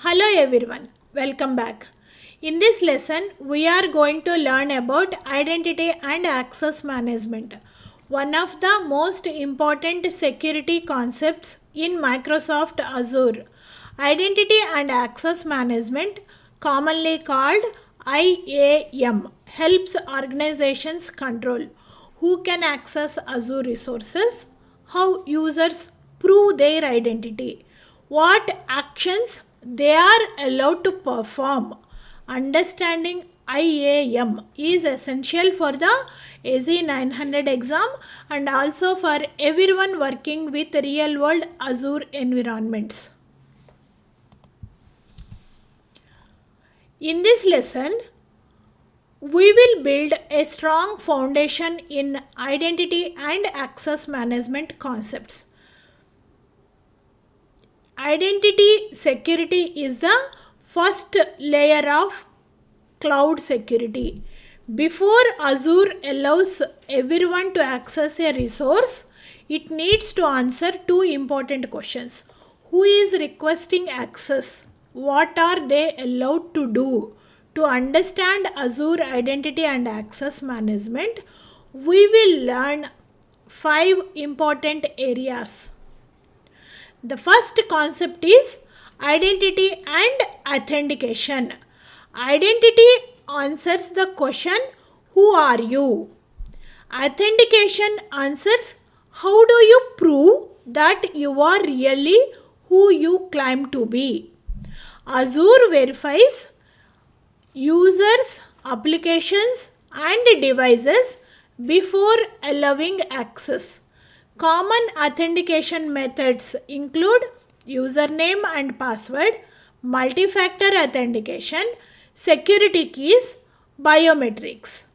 Hello everyone, welcome back. In this lesson, we are going to learn about identity and access management, one of the most important security concepts in Microsoft Azure. Identity and access management, commonly called IAM, helps organizations control who can access Azure resources, how users prove their identity, what actions they are allowed to perform. Understanding IAM is essential for the AZ-900 exam and also for everyone working with real-world Azure environments. In this lesson, we will build a strong foundation in identity and access management concepts. Identity security is the first layer of cloud security. Before Azure allows everyone to access a resource, it needs to answer two important questions. Who is requesting access? What are they allowed to do? To understand Azure identity and access management, we will learn 5 important areas. The first concept is identity and authentication. Identity answers the question, who are you? Authentication answers, how do you prove that you are really who you claim to be? Azure verifies users, applications, and devices before allowing access. Common authentication methods include username and password, multi-factor authentication, security keys, biometrics.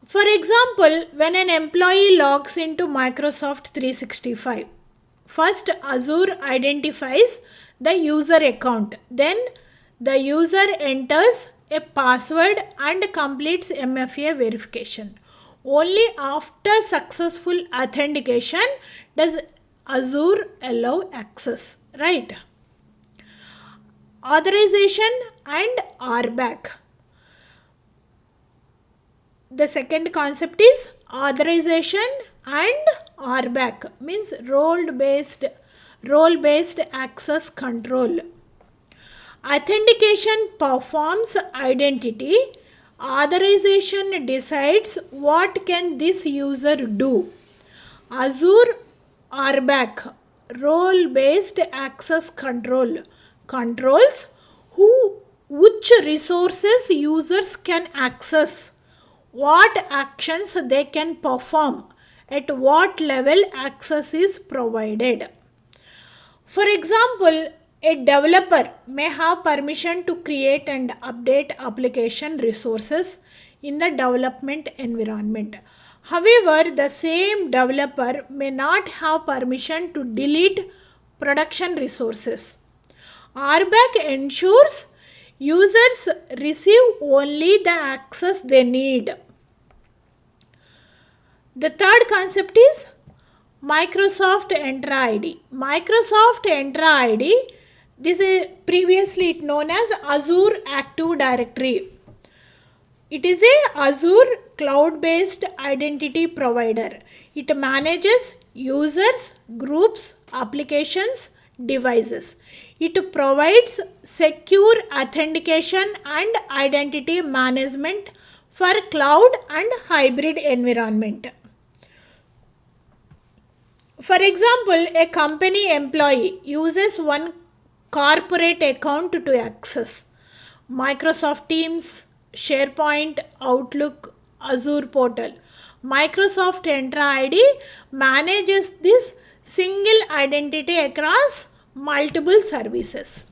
For example, when an employee logs into Microsoft 365, first Azure identifies the user account. Then the user enters a password and completes MFA verification. Only after successful authentication does Azure allow access, right? Authorization and RBAC. The second concept is authorization and RBAC, means role-based access control. Authentication performs identity. Authorization decides what can this user do. Azure RBAC, role-based access control, controls which resources users can access, what actions they can perform, at what level access is provided. For example, a developer may have permission to create and update application resources in the development environment. However, the same developer may not have permission to delete production resources. RBAC ensures users receive only the access they need. The third concept is Microsoft Entra ID. Microsoft Entra ID, this is previously known as Azure Active Directory. It is a Azure cloud-based identity provider. It manages users, groups, applications, devices. It provides secure authentication and identity management for cloud and hybrid environment. For example, a company employee uses one corporate account to access Microsoft Teams, SharePoint, Outlook, Azure portal. Microsoft Entra ID manages this single identity across multiple services.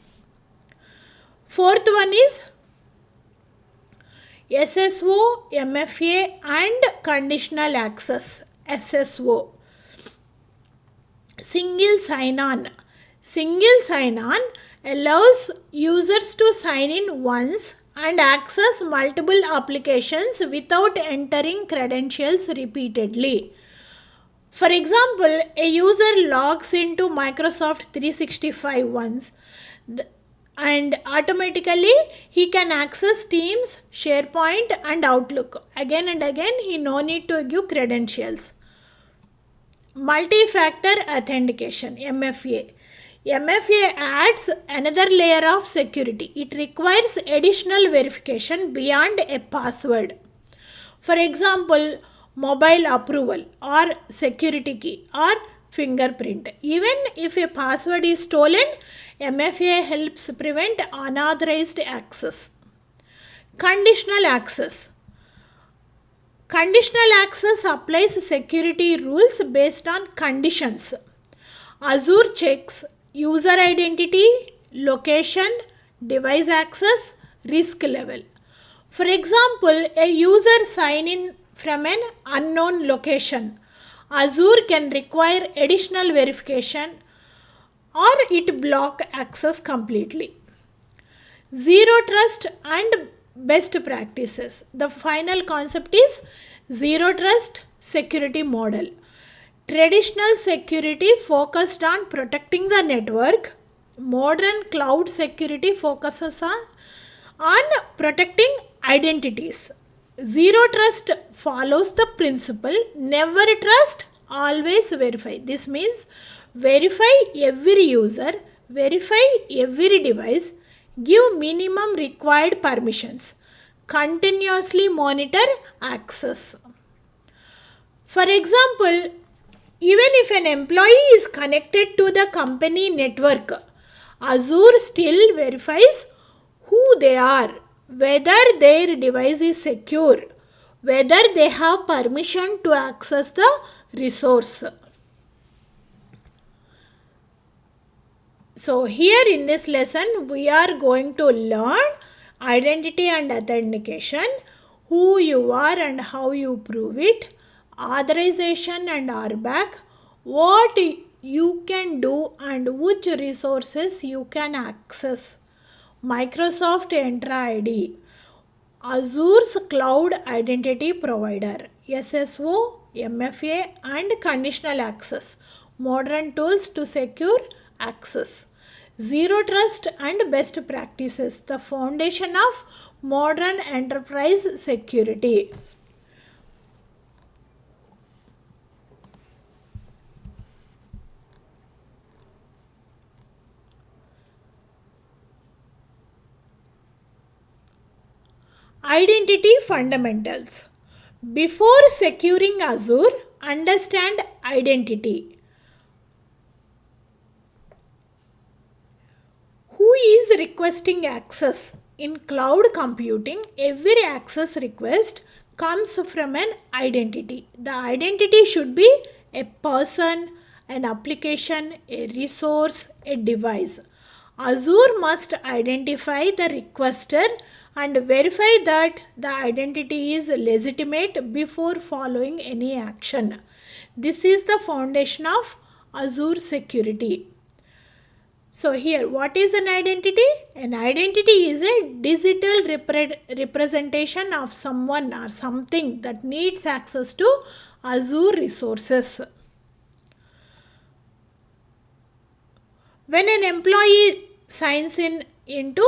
Fourth one is SSO, MFA and conditional access, SSO. Single sign-on. Single sign-on allows users to sign in once and access multiple applications without entering credentials repeatedly. For example, a user logs into Microsoft 365 once and automatically he can access Teams, SharePoint and Outlook. Again and again, he no need to give credentials. Multi-factor authentication, MFA. MFA adds another layer of security. It requires additional verification beyond a password. For example, mobile approval or security key or fingerprint. Even if a password is stolen, MFA helps prevent unauthorized access. Conditional access. Conditional access applies security rules based on conditions. Azure checks user identity, location, device access, risk level. For example, a user sign in from an unknown location. Azure can require additional verification or it block access completely. Zero trust and best practices. The final concept is zero trust security model. Traditional security focused on protecting the network. Modern cloud security focuses on protecting identities. Zero trust follows the principle never trust, always verify. This means verify every user, verify every device, give minimum required permissions, continuously monitor access. For example, even if an employee is connected to the company network, Azure still verifies who they are, whether their device is secure, whether they have permission to access the resource. So here in this lesson, we are going to learn identity and authentication, who you are and how you prove it, authorization and RBAC, what you can do and which resources you can access, Microsoft Entra ID, Azure's Cloud Identity Provider, SSO, MFA and conditional access, modern tools to secure access, zero trust and best practices, the foundation of modern enterprise security. Identity fundamentals. Before securing Azure, understand identity. Who is requesting access? In cloud computing, every access request comes from an identity. The identity should be a person, an application, a resource, a device. Azure must identify the requester and verify that the identity is legitimate before following any action. This is the foundation of Azure security. So here, what is an identity? An identity is a digital representation of someone or something that needs access to Azure resources. When an employee signs in into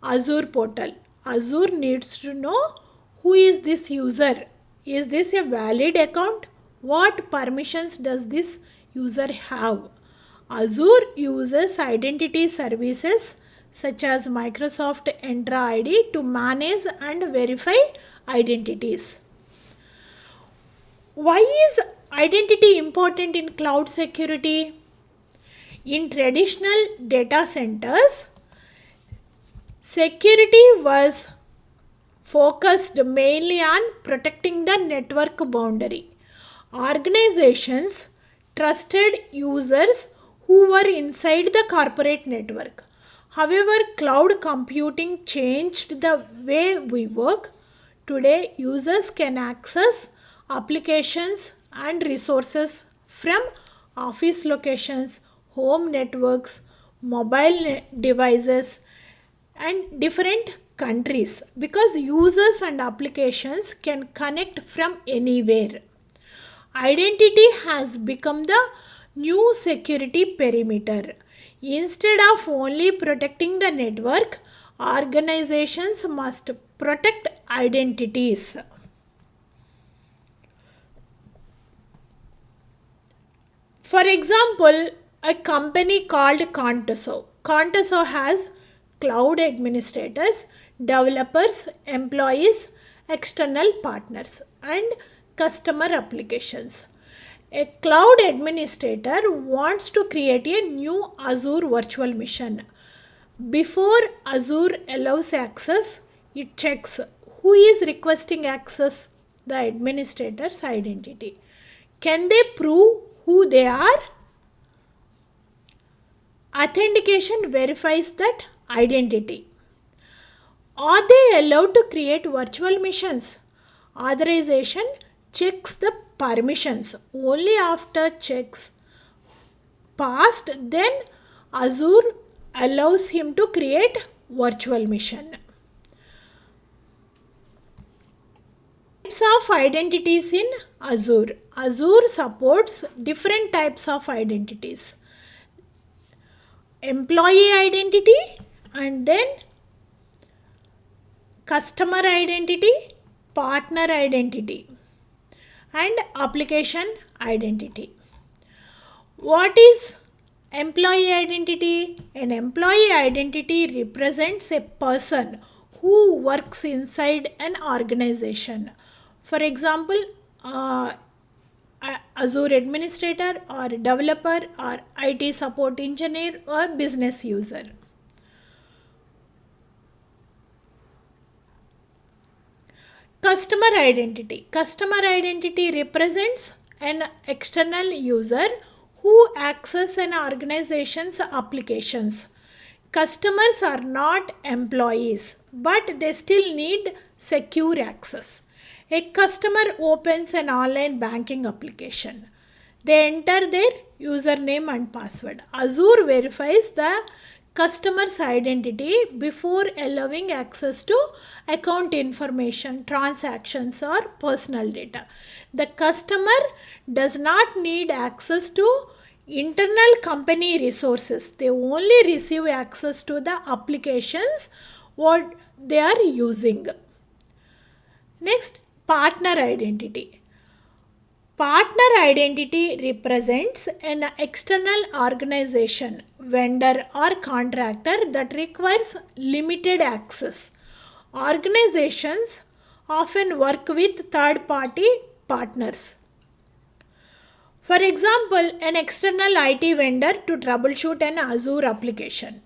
Azure portal, Azure needs to know who is this user. Is this a valid account? What permissions does this user have? Azure uses identity services such as Microsoft Entra ID to manage and verify identities. Why is identity important in cloud security? In traditional data centers, security was focused mainly on protecting the network boundary. Organizations trusted users who were inside the corporate network. However, cloud computing changed the way we work. Today, users can access applications and resources from office locations, home networks, mobile devices, and different countries because users and applications can connect from anywhere. Identity has become the new security perimeter. Instead of only protecting the network, organizations must protect identities. For example, a company called Contoso. Contoso has cloud administrators, developers, employees, external partners, and customer applications. A cloud administrator wants to create a new Azure virtual machine. Before Azure allows access, it checks who is requesting access, the administrator's identity. Can they prove who they are? Authentication verifies that identity. Are they allowed to create virtual machines? Authorization checks the permissions. Only after checks passed, then Azure allows him to create virtual machine. Types of identities in Azure. Azure supports different types of identities. Employee identity, and then customer identity, partner identity, and application identity. What is employee identity? An employee identity represents a person who works inside an organization. For example, Azure administrator or developer or IT support engineer or business user. Customer identity. Customer identity represents an external user who access an organization's applications. Customers are not employees, but they still need secure access. A customer opens an online banking application. They enter their username and password. Azure verifies the customer's identity before allowing access to account information, transactions, or personal data. The customer does not need access to internal company resources. They only receive access to the applications what they are using. Next, partner identity. Partner identity represents an external organization, vendor or contractor that requires limited access. Organizations often work with third-party partners. For example, an external IT vendor to troubleshoot an Azure application.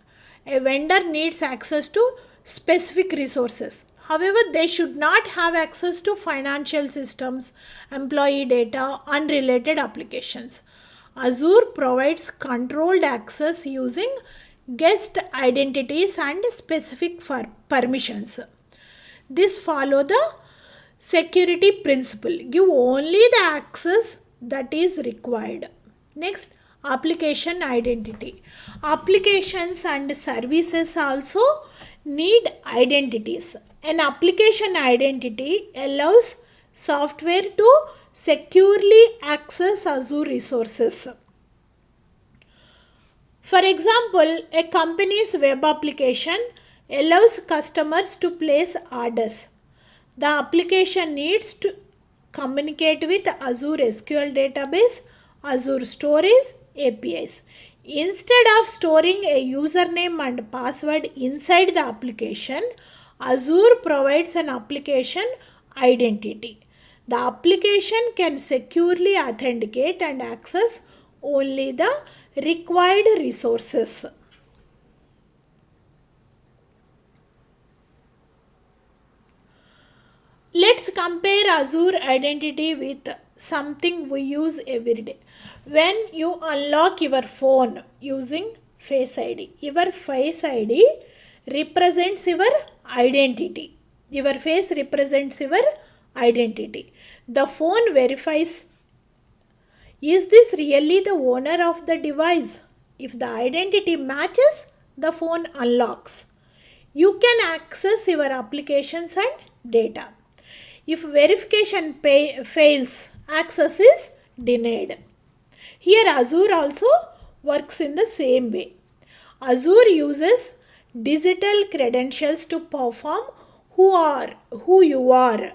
A vendor needs access to specific resources. However, they should not have access to financial systems, employee data, unrelated applications. Azure provides controlled access using guest identities and specific permissions. This follows the security principle. Give only the access that is required. Next, application identity. Applications and services also need identities. An application identity allows software to securely access Azure resources. For example, a company's web application allows customers to place orders. The application needs to communicate with Azure SQL database, Azure Storage, APIs. Instead of storing a username and password inside the application, Azure provides an application identity. The application can securely authenticate and access only the required resources. Let's compare Azure identity with something we use every day. When you unlock your phone using Face ID, your Face ID represents your identity. Your face represents your identity. The phone verifies, is this really the owner of the device? If the identity matches, the phone unlocks. You can access your applications and data. If verification fails, access is denied. Here Azure also works in the same way. Azure uses digital credentials to perform who you are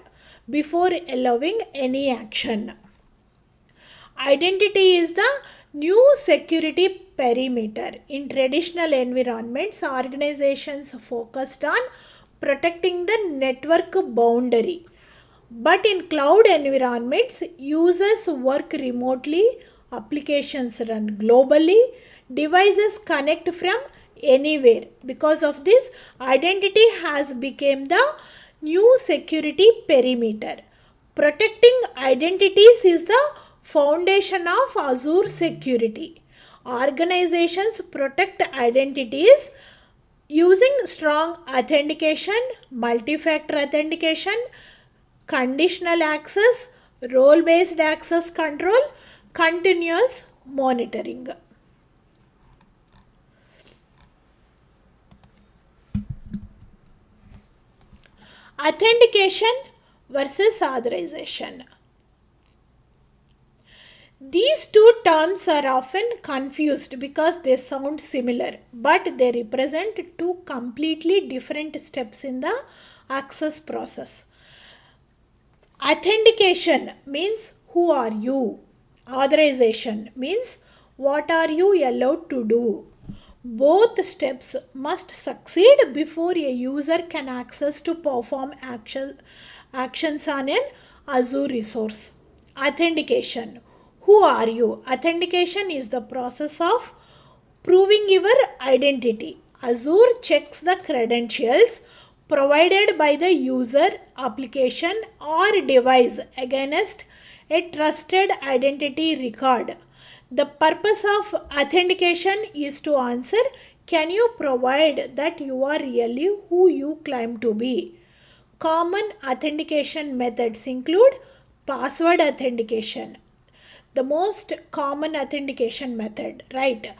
before allowing any action. Identity is the new security perimeter. In traditional environments, organizations focused on protecting the network boundary. But in cloud environments, users work remotely, applications run globally, devices connect from anywhere. Because of this, identity has become the new security perimeter. Protecting identities is the foundation of Azure security. Organizations protect identities using strong authentication, multi-factor authentication, conditional access, role-based access control, continuous monitoring. Authentication versus authorization. These two terms are often confused because they sound similar, but they represent two completely different steps in the access process. Authentication means who are you? Authorization means what are you allowed to do? Both steps must succeed before a user can access to perform actions on an Azure resource. Authentication. Who are you? Authentication is the process of proving your identity. Azure checks the credentials provided by the user, application or device against a trusted identity record. The purpose of authentication is to answer, can you provide that you are really who you claim to be? Common authentication methods include password authentication, the most common authentication method, right?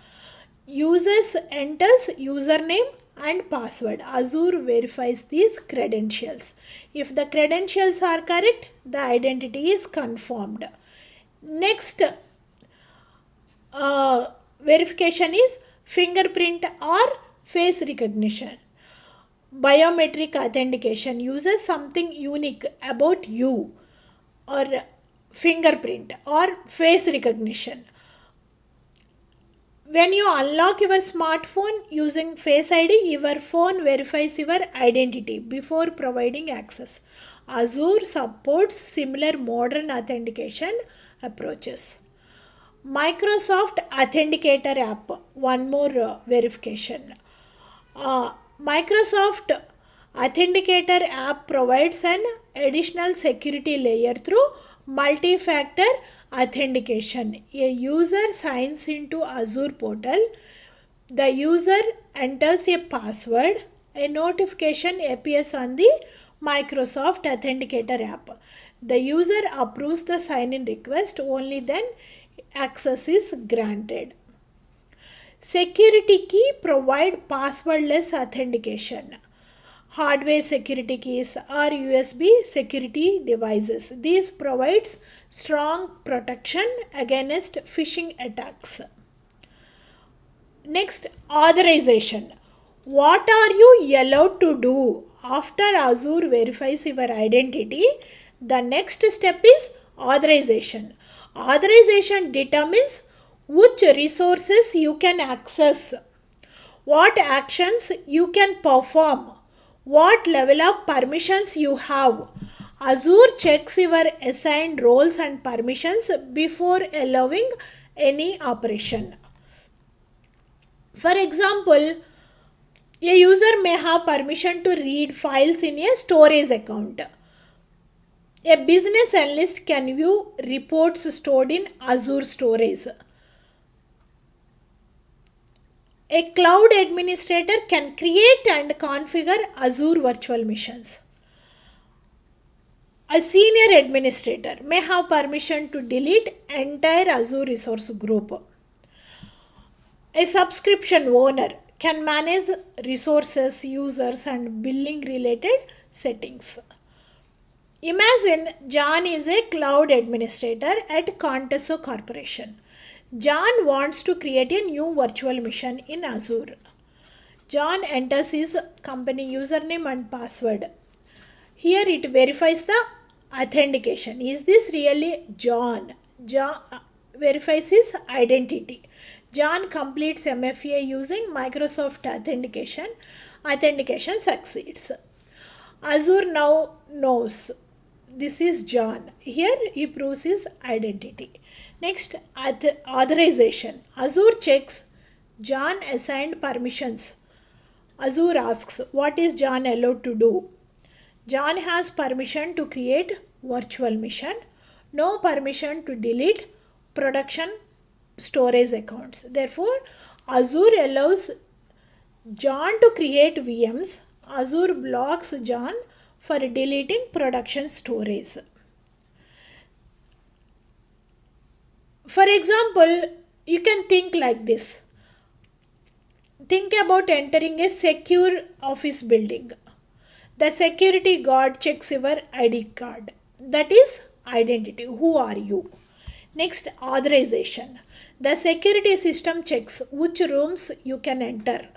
Users enters username and password. Azure verifies these credentials. If the credentials are correct, the identity is confirmed. Next verification is fingerprint or face recognition. Biometric authentication uses something unique about you, or fingerprint or face recognition. When you unlock your smartphone using Face ID, your phone verifies your identity before providing access. Azure supports similar modern authentication approaches. Microsoft Authenticator app, one more verification. Microsoft Authenticator app provides an additional security layer through multi-factor authentication. A user signs into Azure portal. The user enters a password. A notification appears on the Microsoft Authenticator app. The user approves the sign-in request. Only then access is granted. Security key provide passwordless authentication. Hardware security keys or USB security devices. These provides strong protection against phishing attacks. Next, authorization. What are you allowed to do? After Azure verifies your identity, the next step is authorization. Authorization determines which resources you can access, what actions you can perform, what level of permissions you have. Azure checks your assigned roles and permissions before allowing any operation. For example, a user may have permission to read files in a storage account. A business analyst can view reports stored in Azure storage. A cloud administrator can create and configure Azure virtual machines. A senior administrator may have permission to delete entire Azure resource group. A subscription owner can manage resources, users, and billing related settings. Imagine John is a cloud administrator at Conteso Corporation. John wants to create a new virtual machine in Azure. John enters his company username and password. Here it verifies the authentication. Is this really John? John verifies his identity. John completes MFA using Microsoft Authentication. Authentication succeeds. Azure now knows this is John. Here he proves his identity. Next, authorization. Azure checks John assigned permissions. Azure asks, what is John allowed to do? John has permission to create virtual machine, no permission to delete production storage accounts. Therefore, Azure allows John to create VMs. Azure blocks John for deleting production storage. For example, you can think like this. Think about entering a secure office building. The security guard checks your ID card. That is identity. Who are you? Next, authorization. The security system checks which rooms you can enter.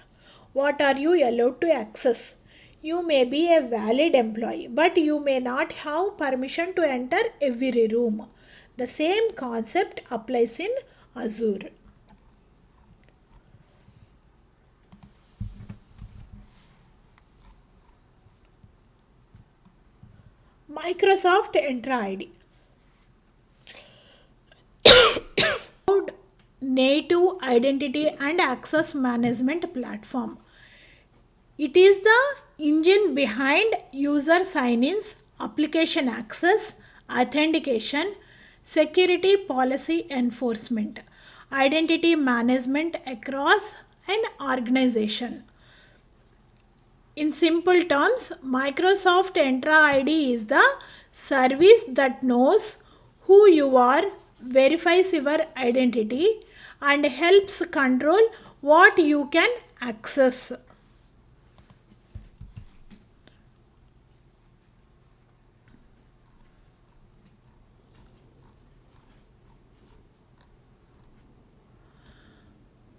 What are you allowed to access? You may be a valid employee, but you may not have permission to enter every room. The same concept applies in Azure. Microsoft Entra ID. Native identity and access management platform. It is the engine behind user sign-ins, application access, authentication, security policy enforcement, identity management across an organization. In simple terms, Microsoft Entra ID is the service that knows who you are, verifies your identity, and helps control what you can access.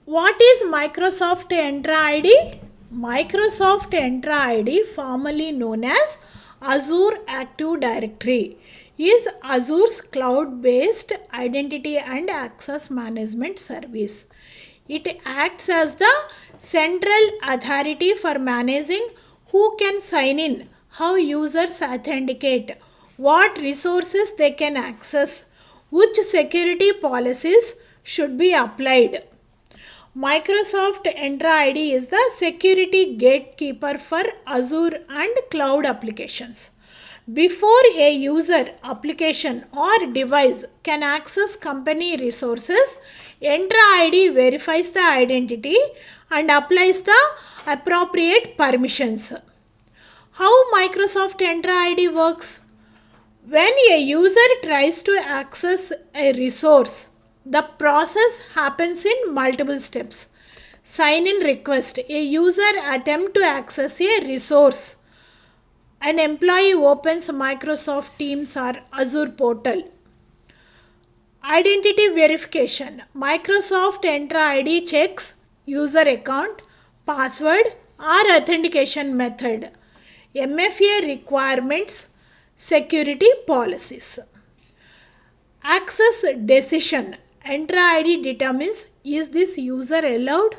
What is Microsoft Entra ID? Microsoft Entra ID, formerly known as Azure Active Directory, is Azure's cloud-based identity and access management service. It acts as the central authority for managing who can sign in, how users authenticate, what resources they can access, which security policies should be applied. Microsoft Entra ID is the security gatekeeper for Azure and cloud applications. Before a user, application, or device can access company resources, Entra ID verifies the identity and applies the appropriate permissions. How Microsoft Entra ID works? When a user tries to access a resource, the process happens in multiple steps. Sign-in request. A user attempts to access a resource. An employee opens Microsoft Teams or Azure portal. Identity verification. Microsoft Entra ID checks user account, password, or authentication method. MFA requirements, security policies. Access decision. Entra ID determines, is this user allowed?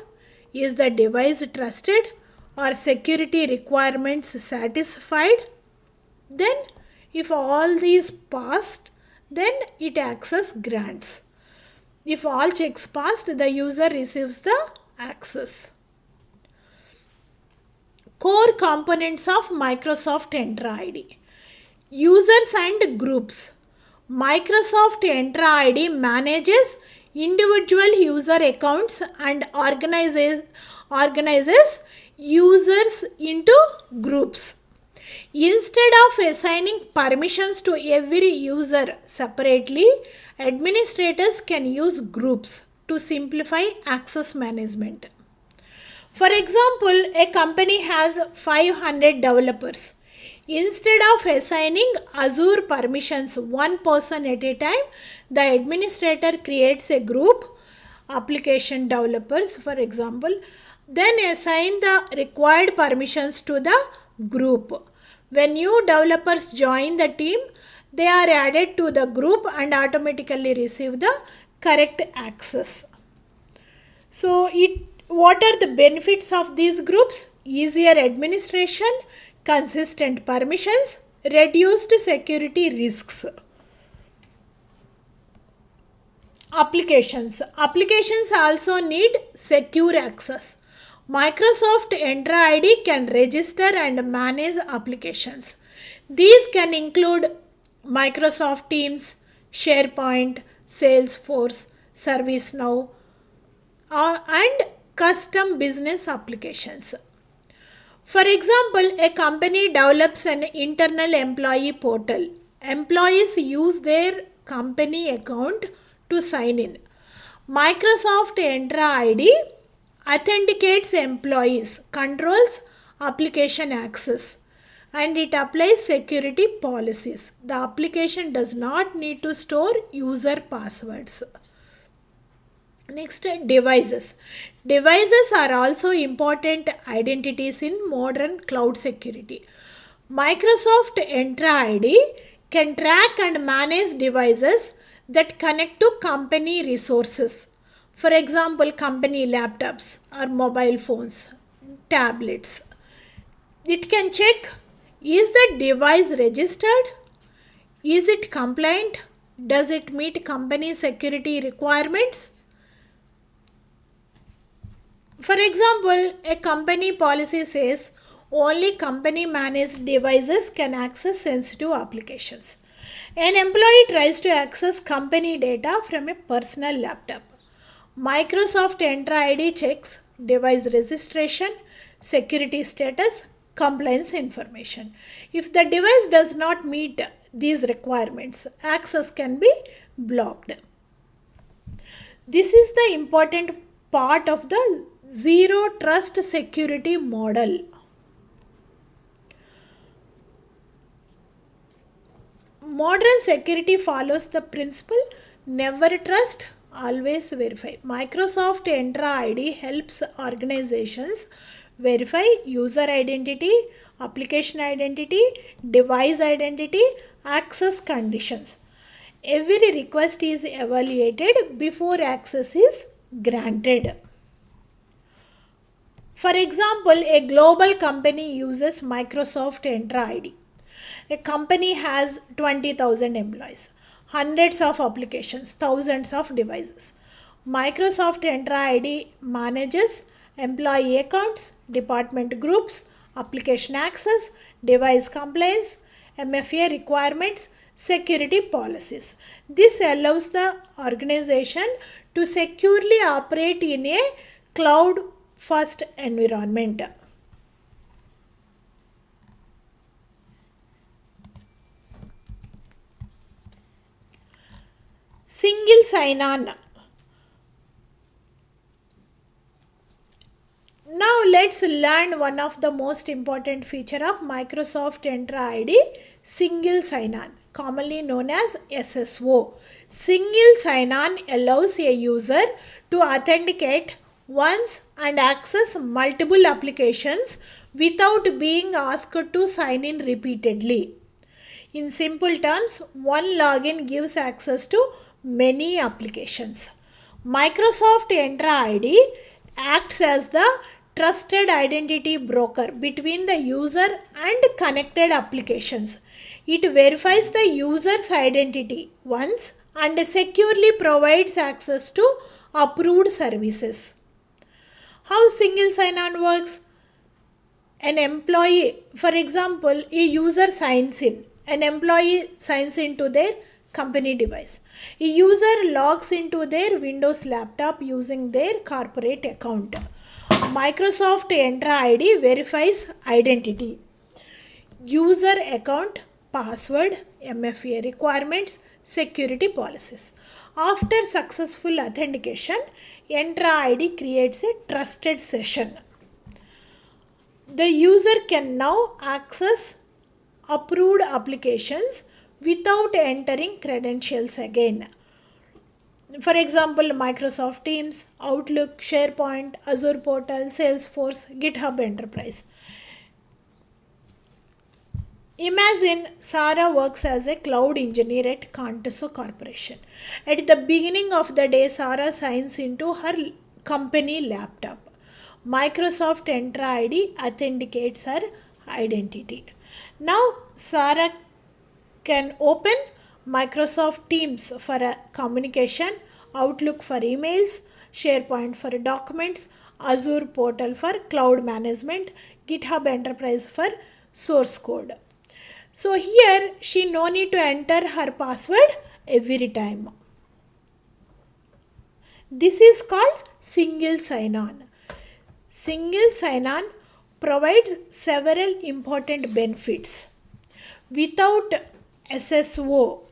Is the device trusted? Are security requirements satisfied? Then, if all these passed, then it access grants. If all checks passed, the user receives the access. Core components of Microsoft Entra ID. Users and groups. Microsoft Entra ID manages individual user accounts and organizes users into groups. Instead of assigning permissions to every user separately, administrators can use groups to simplify access management. For example, a company has 500 developers. Instead of assigning Azure permissions one person at a time, the administrator creates a group, application developers for example, then assign the required permissions to the group. When new developers join the team, they are added to the group and automatically receive the correct access. So what are the benefits of these groups? Easier administration, consistent permissions, reduced security risks. Applications also need secure access. Microsoft Entra ID can register and manage applications. These can include Microsoft Teams, SharePoint, Salesforce, ServiceNow, and custom business applications. For example, a company develops an internal employee portal. Employees use their company account to sign in. Microsoft Entra ID authenticates employees, controls application access, and it applies security policies. The application does not need to store user passwords. Next, devices. Devices are also important identities in modern cloud security. Microsoft Entra ID can track and manage devices that connect to company resources. For example, company laptops or mobile phones, tablets. It can check, is the device registered? Is it compliant? Does it meet company security requirements? For example, a company policy says only company managed devices can access sensitive applications. An employee tries to access company data from a personal laptop. Microsoft Entra ID checks device registration, security status, compliance information. If the device does not meet these requirements, access can be blocked. This is the important part of the Zero Trust security model. Modern security follows the principle never trust, always verify. Microsoft Entra ID helps organizations verify user identity, application identity, device identity, access conditions. Every request is evaluated before access is granted. For example, a global company uses Microsoft Entra ID. A company has 20,000 employees, hundreds of applications, thousands of devices. Microsoft Entra ID manages employee accounts, department groups, application access, device compliance, MFA requirements, security policies. This allows the organization to securely operate in a cloud-first environment. Single sign-on. Now let's learn one of the most important feature of Microsoft Entra ID, single sign-on, commonly known as SSO. Single sign-on allows a user to authenticate once and access multiple applications without being asked to sign in repeatedly. In simple terms, one login gives access to many applications. Microsoft Entra ID acts as the trusted identity broker between the user and connected applications. It verifies the user's identity once and securely provides access to approved services. How single sign-on works? An employee, for example, a user signs in. An employee signs into their company device. A user logs into their Windows laptop using their corporate account. Microsoft Entra ID verifies identity, user account, password, MFA requirements, security policies. After successful authentication, Entra ID creates a trusted session. The user can now access approved applications without entering credentials again. For example, Microsoft Teams, Outlook, SharePoint, Azure Portal, Salesforce, GitHub Enterprise. Imagine Sarah works as a cloud engineer at Contoso Corporation. At the beginning of the day, Sarah signs into her company laptop. Microsoft Entra ID authenticates her identity. Now, Sarah can open Microsoft Teams for a communication, Outlook for emails, SharePoint for documents, Azure Portal for cloud management, GitHub Enterprise for source code. So here she no need to enter her password every time. This is called single sign-on. Single sign-on provides several important benefits. Without SSO,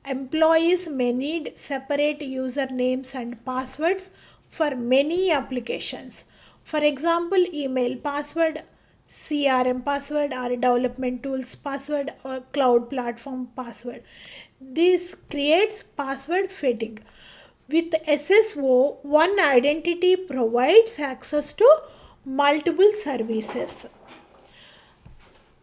employees may need separate usernames and passwords for many applications. For example, email password, CRM password, or development tools password, or cloud platform password. This creates password fatigue. With SSO, one identity provides access to multiple services.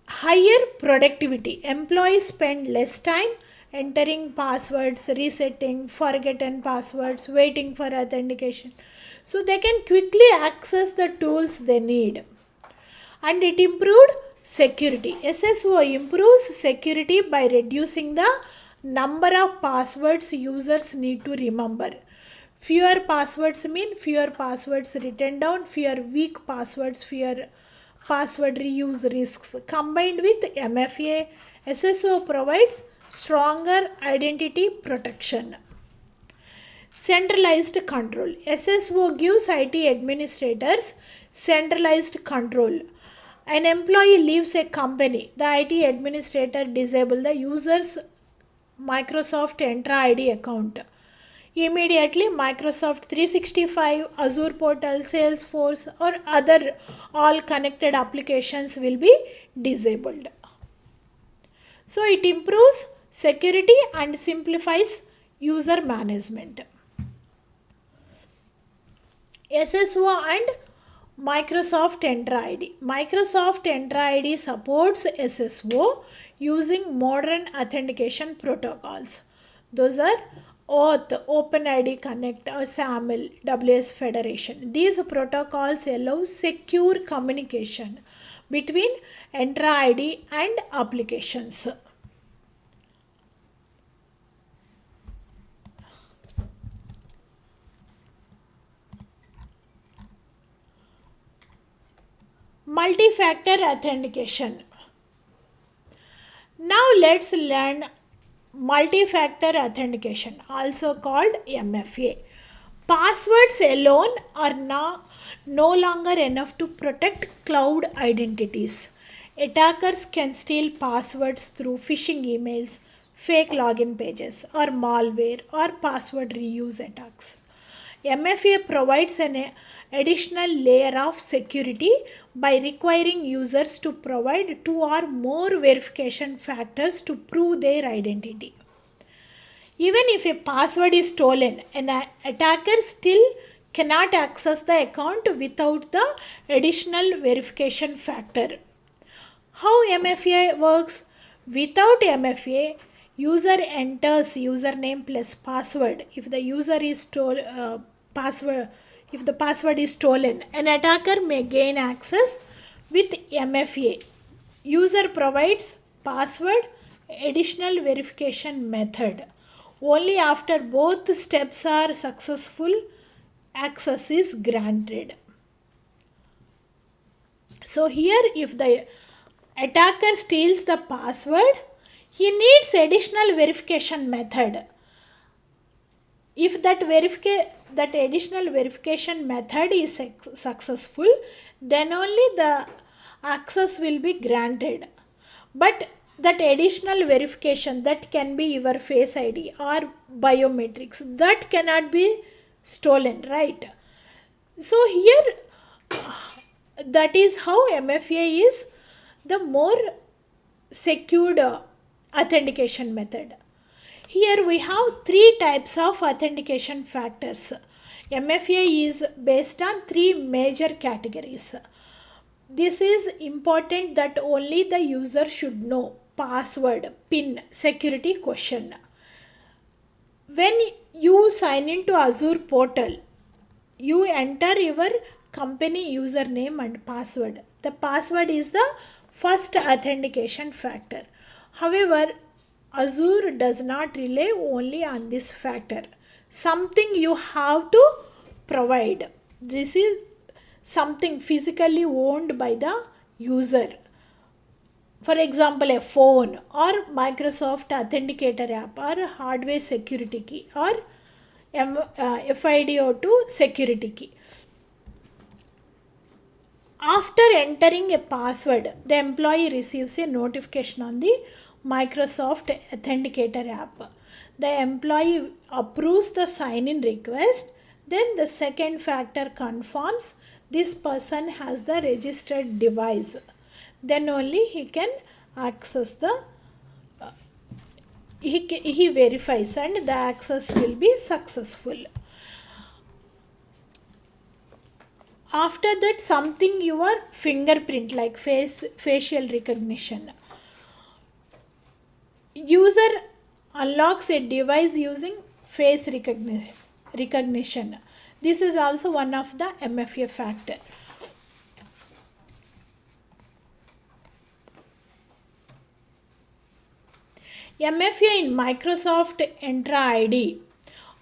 Higher productivity. Employees spend less time entering passwords, resetting, forgotten passwords, waiting for authentication. So they can quickly access the tools they need. And it improved security. SSO improves security by reducing the number of passwords users need to remember. Fewer passwords mean fewer passwords written down, fewer weak passwords, fewer password reuse risks. Combined with MFA, SSO provides stronger identity protection. Centralized control. SSO gives IT administrators centralized control. An employee leaves a company. The IT administrator disables the user's Microsoft Entra ID account. Immediately, Microsoft 365, Azure Portal, Salesforce, or other all connected applications will be disabled. So it improves security and simplifies user management. SSO and Microsoft Entra ID. Microsoft Entra ID supports SSO using modern authentication protocols. Those are Auth, OpenID Connect, or SAML, WS Federation. These protocols allow secure communication between Entra ID and applications. Multi-factor authentication. Now let's learn multi-factor authentication, also called MFA. Passwords alone are no longer enough to protect cloud identities. Attackers can steal passwords through phishing emails, fake login pages, or malware or password reuse attacks. MFA provides an additional layer of security by requiring users to provide 2 or more verification factors to prove their identity. Even if a password is stolen, an attacker still cannot access the account without the additional verification factor. How MFA works? Without MFA, user enters username plus password. If the password is stolen, an attacker may gain access with MFA. User provides password additional verification method. Only after both steps are successful, access is granted. So here, if the attacker steals the password, he needs additional verification method. If that additional verification method is successful, then only the access will be granted. But that additional verification, that can be your Face ID or biometrics, that cannot be stolen, right? So here, that is how MFA is the more secured authentication method. Here we have three types of authentication factors. MFA is based on three major categories. This is important that only the user should know: password, PIN, security question. When you sign into Azure portal, you enter your company username and password. The password is the first authentication factor. However, Azure does not rely only on this factor. Something you have to provide. This is something physically owned by the user. For example, a phone or Microsoft Authenticator app or hardware security key or FIDO2 security key. After entering a password, the employee receives a notification on the Microsoft Authenticator app. The employee approves the sign-in request. Then the second factor confirms this person has the registered device. Then only he can access the he verifies and the access will be successful. After that, something your fingerprint like facial recognition. User unlocks a device using face recognition. This is also one of the MFA factor. MFA in Microsoft Entra ID.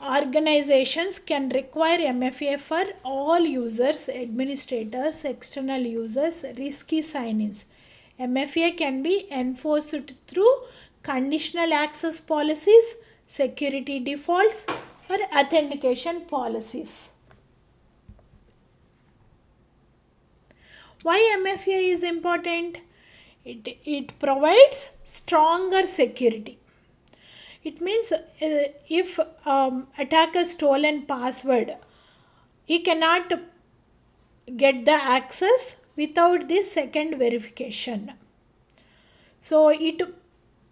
Organizations can require MFA for all users, administrators, external users, risky sign-ins. MFA can be enforced through conditional access policies, security defaults, or authentication policies. Why MFA is important? It provides stronger security. It means if attacker stolen password, he cannot get the access without this second verification. So it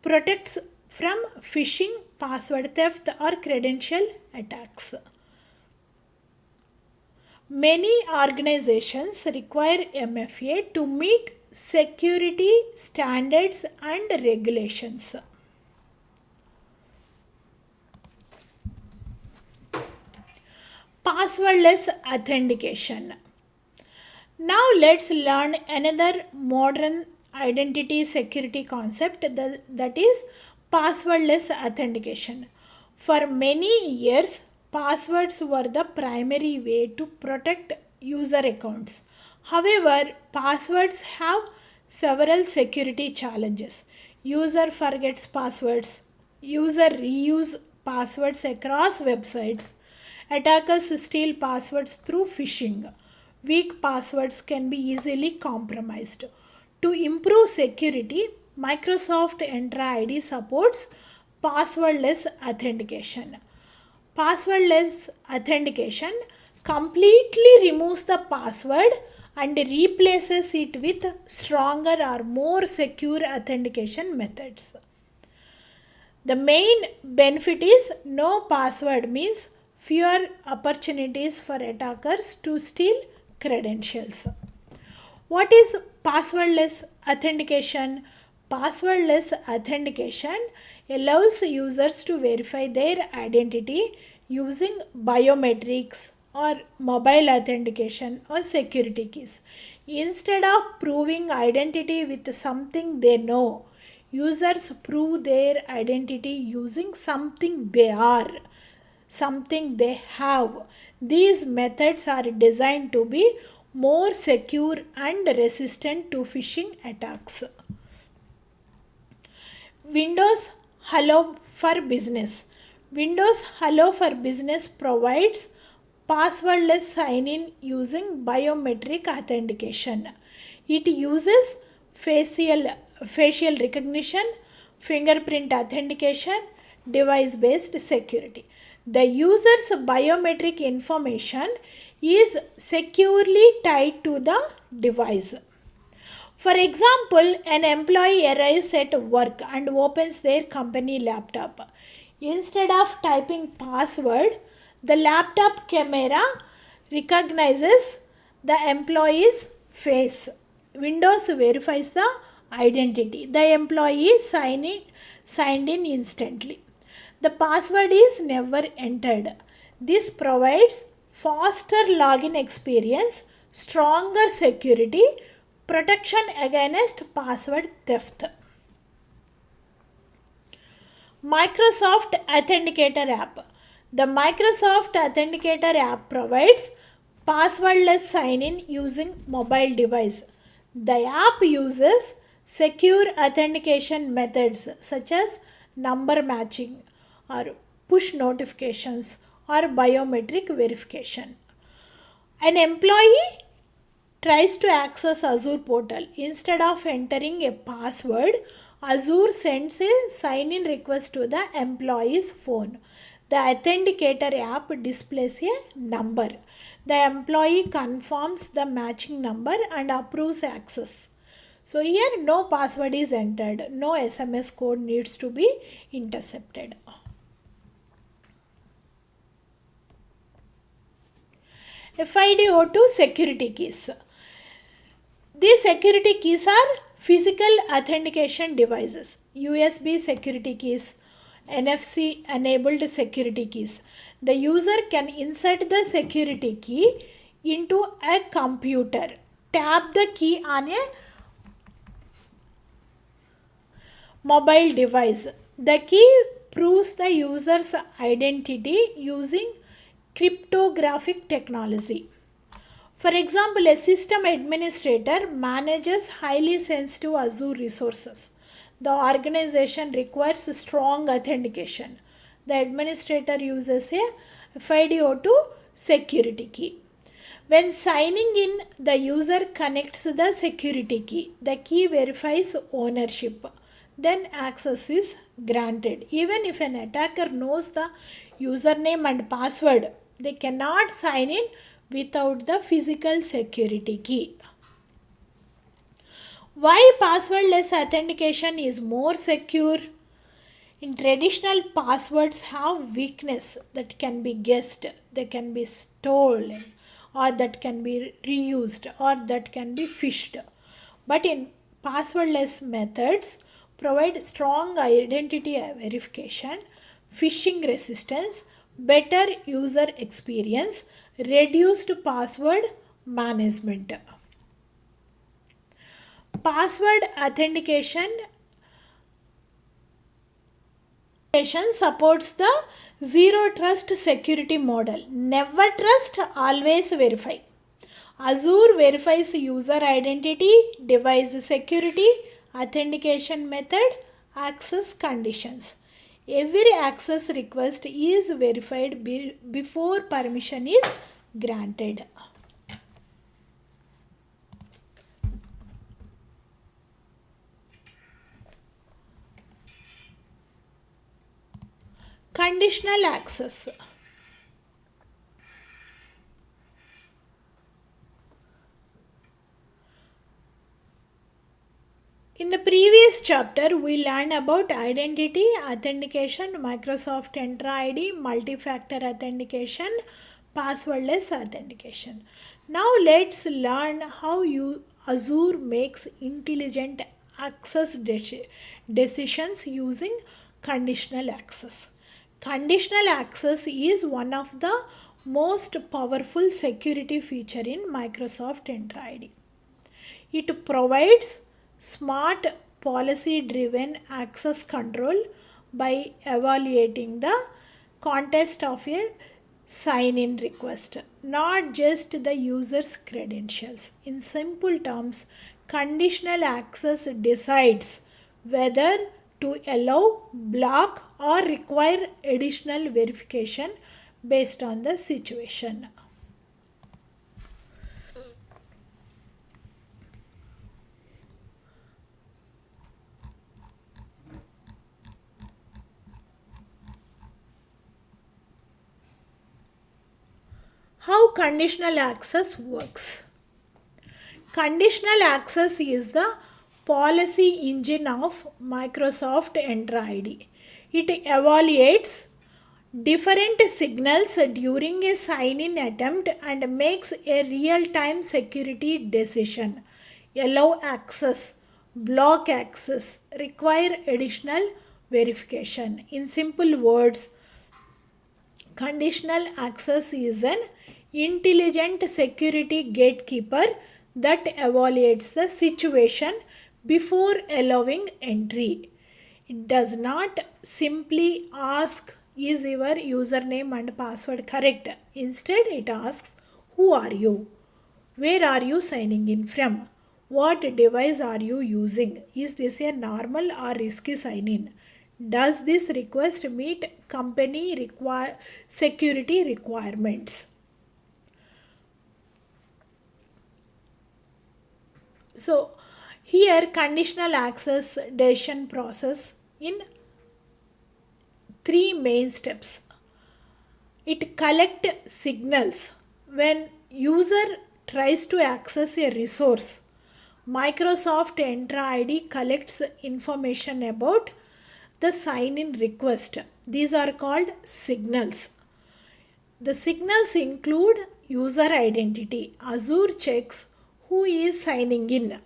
protects from phishing, password theft, or credential attacks. Many organizations require MFA to meet security standards and regulations. Passwordless authentication. Now let's learn another modern identity security concept, that is passwordless authentication. For many years, passwords were the primary way to protect user accounts. However, passwords have several security challenges. User forgets passwords. User reuse passwords across websites. Attackers steal passwords through phishing. Weak passwords can be easily compromised. To improve security, Microsoft Entra ID supports passwordless authentication. Passwordless authentication completely removes the password and replaces it with stronger or more secure authentication methods. The main benefit is no password means fewer opportunities for attackers to steal credentials. What is passwordless authentication? Passwordless authentication allows users to verify their identity using biometrics or mobile authentication or security keys. Instead of proving identity with something they know, users prove their identity using something they are, something they have. These methods are designed to be more secure and resistant to phishing attacks. Windows Hello for Business. Windows Hello for Business provides passwordless sign-in using biometric authentication. It uses facial recognition, fingerprint authentication, device-based security. The user's biometric information is securely tied to the device. For example, an employee arrives at work and opens their company laptop. Instead of typing password, the laptop camera recognizes the employee's face. Windows verifies the identity. The employee is signed in instantly. The password is never entered. This provides faster login experience, stronger security, protection against password theft. Microsoft Authenticator app. The Microsoft Authenticator app provides passwordless sign-in using mobile device. The app uses secure authentication methods such as number matching or push notifications or biometric verification. An employee tries to access Azure portal. Instead of entering a password, Azure sends a sign-in request to the employee's phone. The Authenticator app displays a number. The employee confirms the matching number and approves access. So here no password is entered. No SMS code needs to be intercepted. FIDO2 security keys. These security keys are physical authentication devices, USB security keys, NFC enabled security keys. The user can insert the security key into a computer. Tap the key on a mobile device. The key proves the user's identity using cryptographic technology. For example, a system administrator manages highly sensitive Azure resources. The organization requires strong authentication. The administrator uses a FIDO2 security key. When signing in, the user connects the security key. The key verifies ownership. Then access is granted. Even if an attacker knows the username and password, they cannot sign in without the physical security key. Why passwordless authentication is more secure? In traditional passwords have weakness that can be guessed, they can be stolen, or that can be reused, or that can be phished. But in passwordless methods provide strong identity verification, phishing resistance, better user experience, reduced password management. Password authentication supports the zero trust security model. Never trust, always verify. Azure verifies user identity, device security, authentication method, access conditions. Every access request is verified before permission is granted. Conditional access. In the previous chapter, we learned about identity, authentication, Microsoft Entra ID, multi-factor authentication, passwordless authentication. Now let's learn how Azure makes intelligent access decisions using conditional access. Conditional access is one of the most powerful security feature in Microsoft Entra ID. It provides smart policy-driven access control by evaluating the context of a sign-in request, not just the user's credentials. In simple terms, conditional access decides whether to allow, block, or require additional verification based on the situation. How conditional access works. Conditional access is the policy engine of Microsoft Entra ID. It evaluates different signals during a sign-in attempt and makes a real-time security decision. Allow access, block access, require additional verification. In simple words, conditional access is an intelligent security gatekeeper that evaluates the situation before allowing entry. It does not simply ask, is your username and password correct? Instead, it asks, who are you? Where are you signing in from? What device are you using? Is this a normal or risky sign in? Does this request meet company security requirements? So, here conditional access decision process in three main steps. It collects signals. When user tries to access a resource, Microsoft Entra ID collects information about the sign-in request. These are called signals. The signals include user identity. Azure checks who is signing in.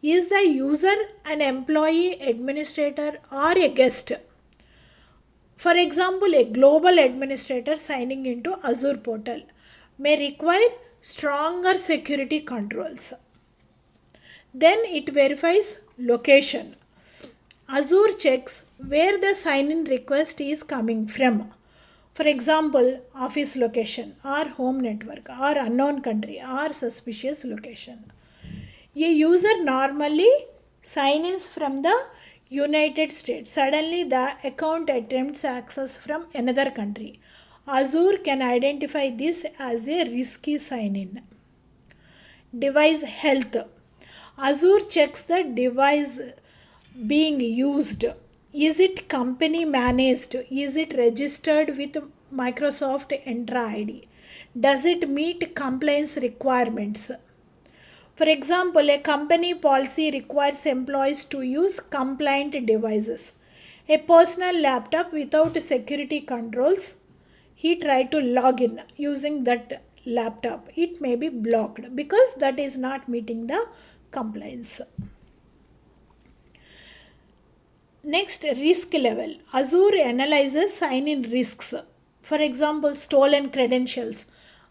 Is the user an employee, administrator, or a guest? For example, a global administrator signing into Azure portal may require stronger security controls. Then it verifies location. Azure checks where the sign-in request is coming from. For example, office location or home network or unknown country or suspicious location. A user normally sign-ins from the United States. Suddenly the account attempts access from another country. Azure can identify this as a risky sign-in. Device health. Azure checks the device being used. Is it company managed? Is it registered with Microsoft Entra ID? Does it meet compliance requirements? For example, a company policy requires employees to use compliant devices. A personal laptop without security controls, he tried to log in using that laptop. It may be blocked because that is not meeting the compliance. Next, risk level. Azure analyzes sign-in risks. For example, stolen credentials,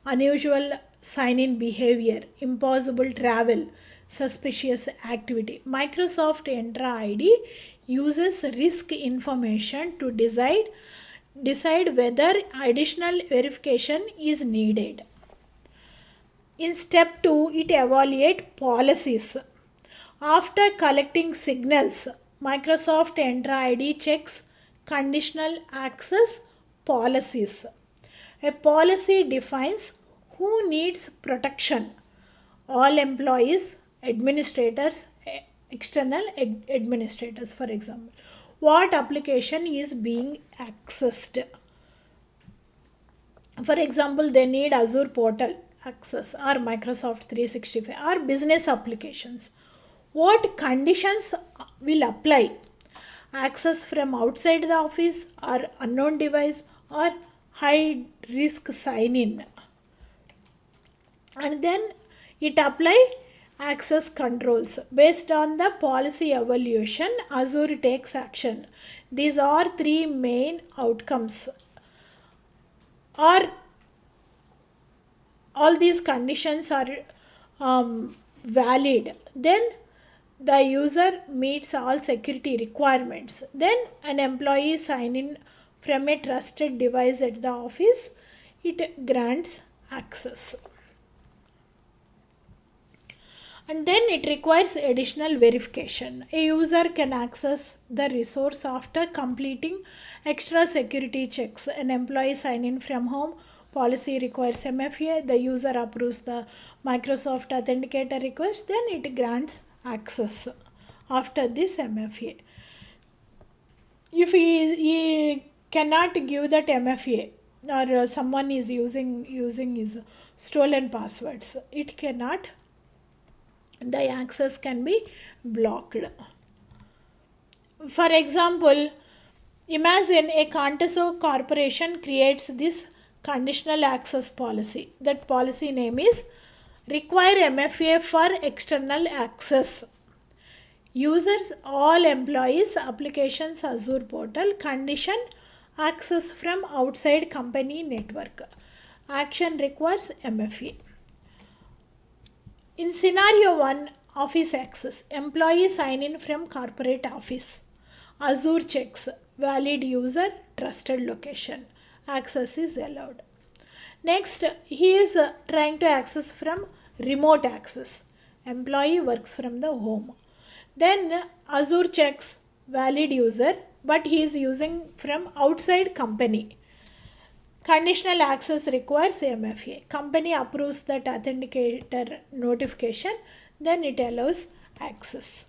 unusual sign-in behavior, impossible travel, suspicious activity. Microsoft Entra ID uses risk information to decide whether additional verification is needed. In step 2, it evaluates policies. After collecting signals, Microsoft Entra ID checks conditional access policies. A policy defines who needs protection. All employees, administrators, external administrators, for example. What application is being accessed? For example, they need Azure portal access or Microsoft 365 or business applications. What conditions will apply? Access from outside the office or unknown device or high risk sign in. And then it apply access controls. Based on the policy evaluation, Azure takes action. These are three main outcomes. Or all these conditions are valid, then the user meets all security requirements. Then an employee sign in from a trusted device at the office. It grants access. And then it requires additional verification. A user can access the resource after completing extra security checks. An employee sign in from home. Policy requires MFA. The user approves the Microsoft Authenticator request. Then it grants access after this MFA. If he cannot give that MFA or someone is using his stolen passwords, it cannot the access can be blocked. For example, imagine a Contoso corporation creates this conditional access policy. That policy name is require MFA for external access. Users, all employees, applications, Azure portal, condition access from outside company network. Action requires MFA. In scenario 1, office access. Employee sign in from corporate office. Azure checks valid user, trusted location. Access is allowed. Next, he is trying to access from remote access. Employee works from the home. Then Azure checks valid user, but he is using from outside company. Conditional access requires MFA. Company approves that authenticator notification, then it allows access.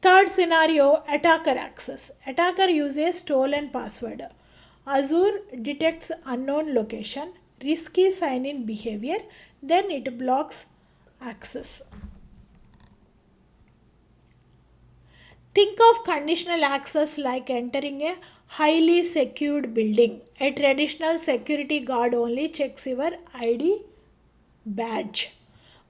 Third scenario, attacker access. Attacker uses stolen password. Azure detects unknown location, risky sign-in behavior, then it blocks access. Think of conditional access like entering a highly secured building. A traditional security guard only checks your ID badge,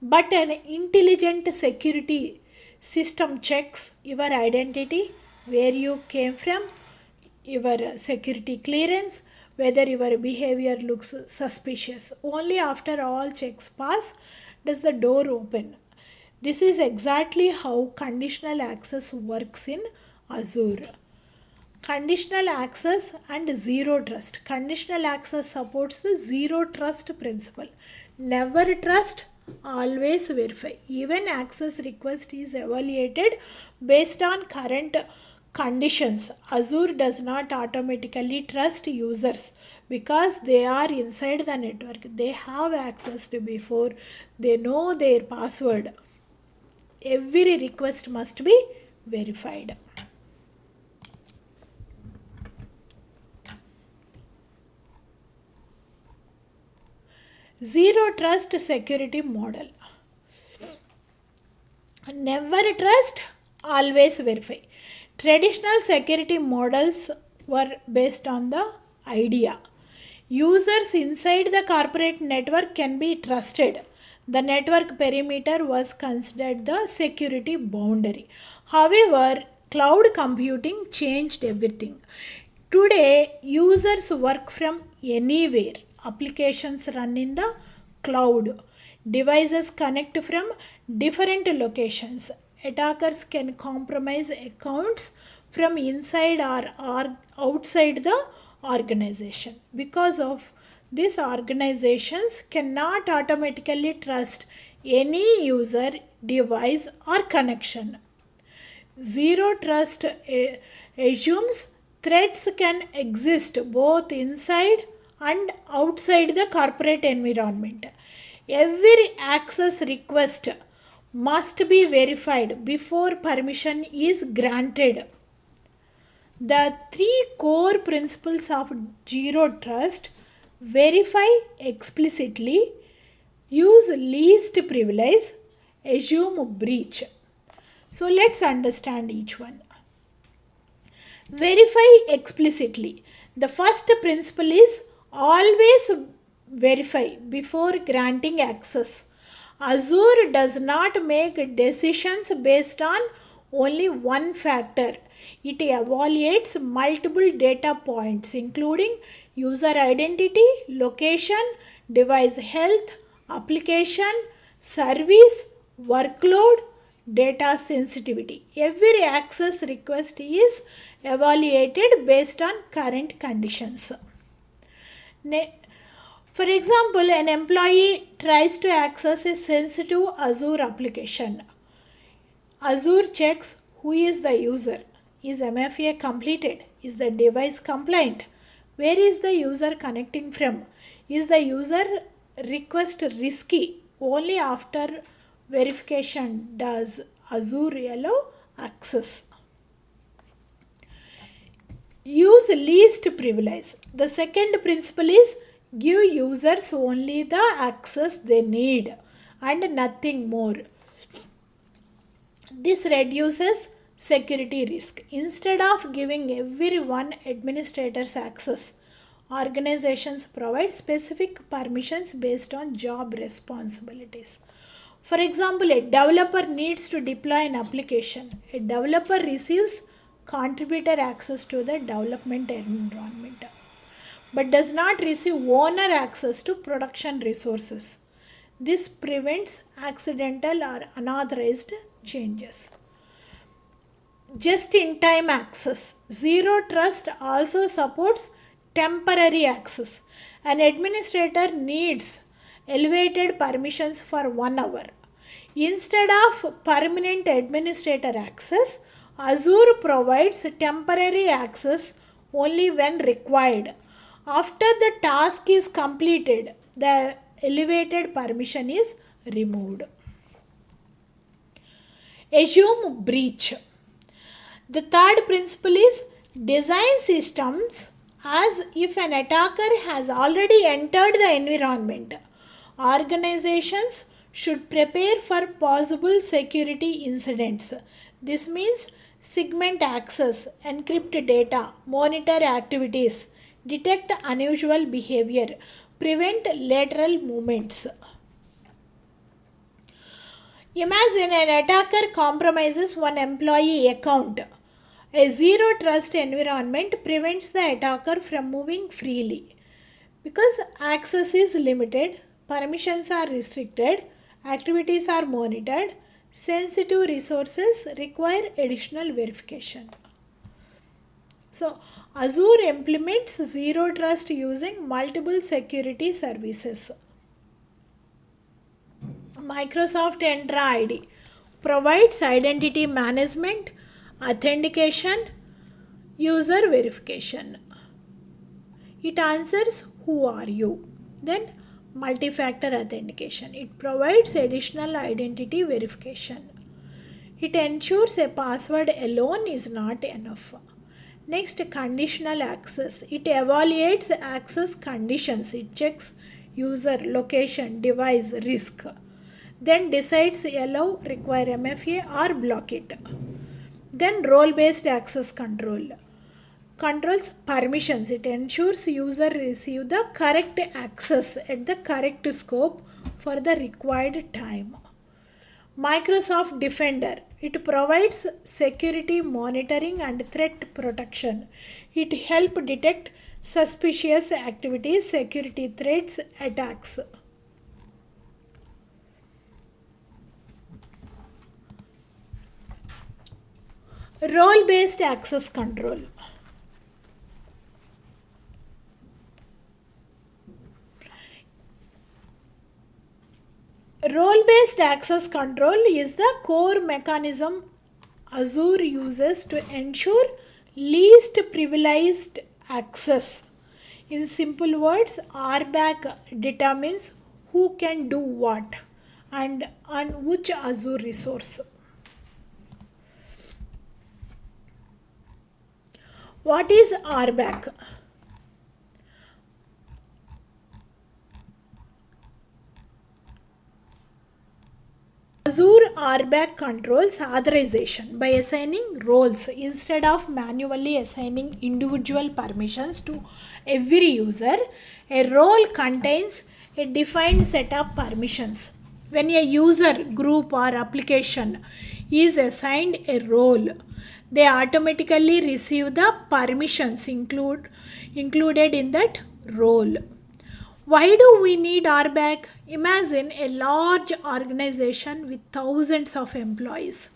but an intelligent security system checks your identity, where you came from, your security clearance, whether your behavior looks suspicious. Only after all checks pass does the door open. This is exactly how conditional access works in Azure. Conditional access and zero trust. Conditional access supports the zero trust principle. Never trust, always verify. Even access request is evaluated based on current conditions. Azure does not automatically trust users because they are inside the network. They have access to before they know their password. Every request must be verified. Zero trust security model. Never trust, always verify. Traditional security models were based on the idea users inside the corporate network can be trusted. The network perimeter was considered the security boundary. However, cloud computing changed everything. Today, users work from anywhere. Applications run in the cloud. Devices connect from different locations. Attackers can compromise accounts from inside or outside the organization. Because of this, organizations cannot automatically trust any user, device, or connection. Zero trust assumes threats can exist both inside and outside the corporate environment. Every access request must be verified before permission is granted. The three core principles of zero trust: verify explicitly, use least privilege, assume breach. So let's understand each one. Verify explicitly. The first principle is always verify before granting access. Azure does not make decisions based on only one factor. It evaluates multiple data points including user identity, location, device health, application, service, workload, data sensitivity. Every access request is evaluated based on current conditions. For example, an employee tries to access a sensitive Azure application. Azure checks who is the user. Is MFA completed? Is the device compliant? Where is the user connecting from? Is the user request risky? Only after verification does Azure allow access. Use least privilege. The second principle is give users only the access they need. and nothing more. This reduces security risk. Instead of giving everyone administrators access, organizations provide specific permissions based on job responsibilities. For example, a developer needs to deploy an application. A developer receives contributor access to the development environment, but does not receive owner access to production resources. This prevents accidental or unauthorized changes. Just-in-time access. Zero Trust also supports temporary access. An administrator needs elevated permissions for 1 hour. Instead of permanent administrator access, Azure provides temporary access only when required. After the task is completed, the elevated permission is removed. Assume breach. The third principle is design systems as if an attacker has already entered the environment. Organizations should prepare for possible security incidents. This means segment access, encrypt data, monitor activities, detect unusual behavior, prevent lateral movements. Imagine an attacker compromises one employee account. A zero trust environment prevents the attacker from moving freely. Because access is limited, permissions are restricted, activities are monitored, sensitive resources require additional verification. So, Azure implements zero trust using multiple security services. Microsoft Entra ID provides identity management, authentication, user verification. It answers who are you. Then multi-factor authentication. It provides additional identity verification. It ensures a password alone is not enough. Next, conditional access. It evaluates access conditions. It checks user, location, device, risk. Then decides allow, require MFA or block it. Then role-based access control. Controls permissions. It ensures user receive the correct access at the correct scope for the required time. Microsoft Defender. It provides security monitoring and threat protection. It helps detect suspicious activities, security threats, attacks. Role-based access control. Role-based access control is the core mechanism Azure uses to ensure least privileged access. In simple words, RBAC determines who can do what and on which Azure resource. What is RBAC? Azure RBAC controls authorization by assigning roles instead of manually assigning individual permissions to every user. A role contains a defined set of permissions. When a user, group, or application is assigned a role, they automatically receive the permissions included in that role. Why do we need RBAC? Imagine a large organization with thousands of employees.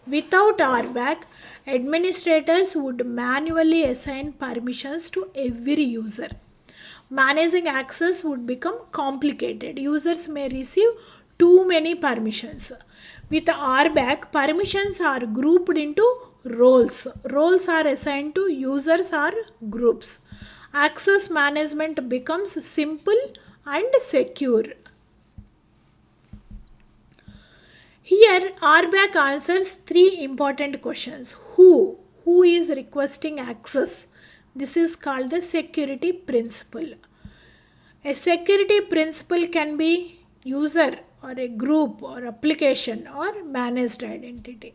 Without RBAC, administrators would manually assign permissions to every user. Managing access would become complicated. Users may receive too many permissions. With RBAC, permissions are grouped into roles. Roles are assigned to users or groups. Access management becomes simple and secure. Here, RBAC answers three important questions. Who? Who is requesting access? This is called the security principle. A security principle can be user, or a group or application or managed identity.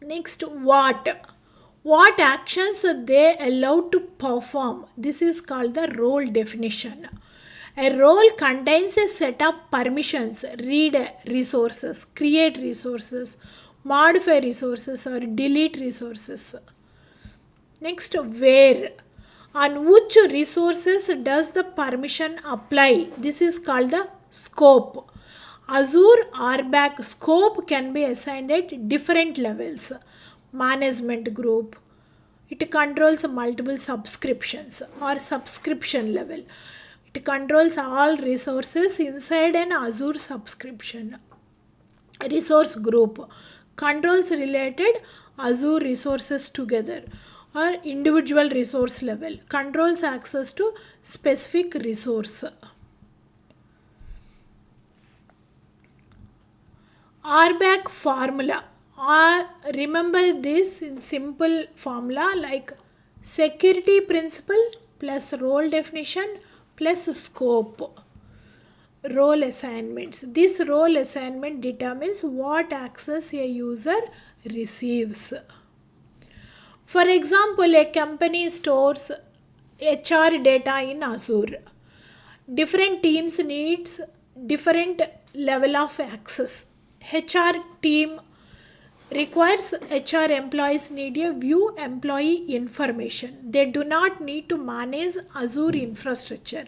Next, what actions are they allowed to perform? This is called the role definition. A role contains a set of permissions: read resources, create resources, modify resources, or delete resources. Next, where, on which resources does the permission apply? This is called the scope. Azure RBAC scope can be assigned at different levels. Management group, it controls multiple subscriptions, or subscription level. It controls all resources inside an Azure subscription. Resource group controls related Azure resources together, or individual resource level controls access to specific resource. RBAC formula, remember this in simple formula like security principle plus role definition plus scope. Role assignments. This role assignment determines what access a user receives. For example, a company stores HR data in Azure. Different teams needs different level of access. HR team requires HR employees need a view employee information. They do not need to manage Azure infrastructure.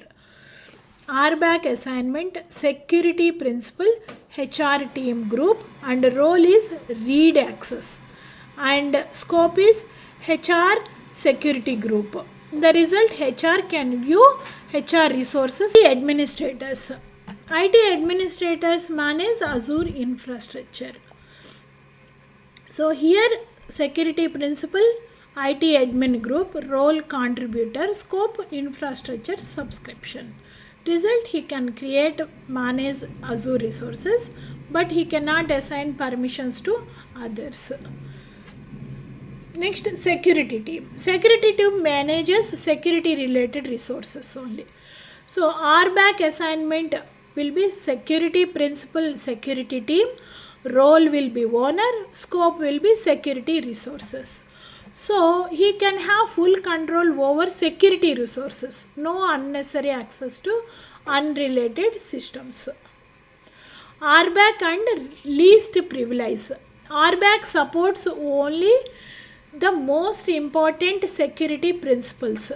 RBAC assignment, security principle, HR team group, and role is read access, and scope is HR security group. The result, HR can view HR resources. Administrators. IT administrators manage Azure infrastructure. So here security principle, IT admin group, role contributor, scope infrastructure subscription. Result, he can create, manage Azure resources, but he cannot assign permissions to others. Next, security team. Security team manages security related resources only. So RBAC assignment will be security principal security team, role will be owner, scope will be security resources. So he can have full control over security resources, no unnecessary access to unrelated systems. RBAC and least privilege. RBAC supports only the most important security principles.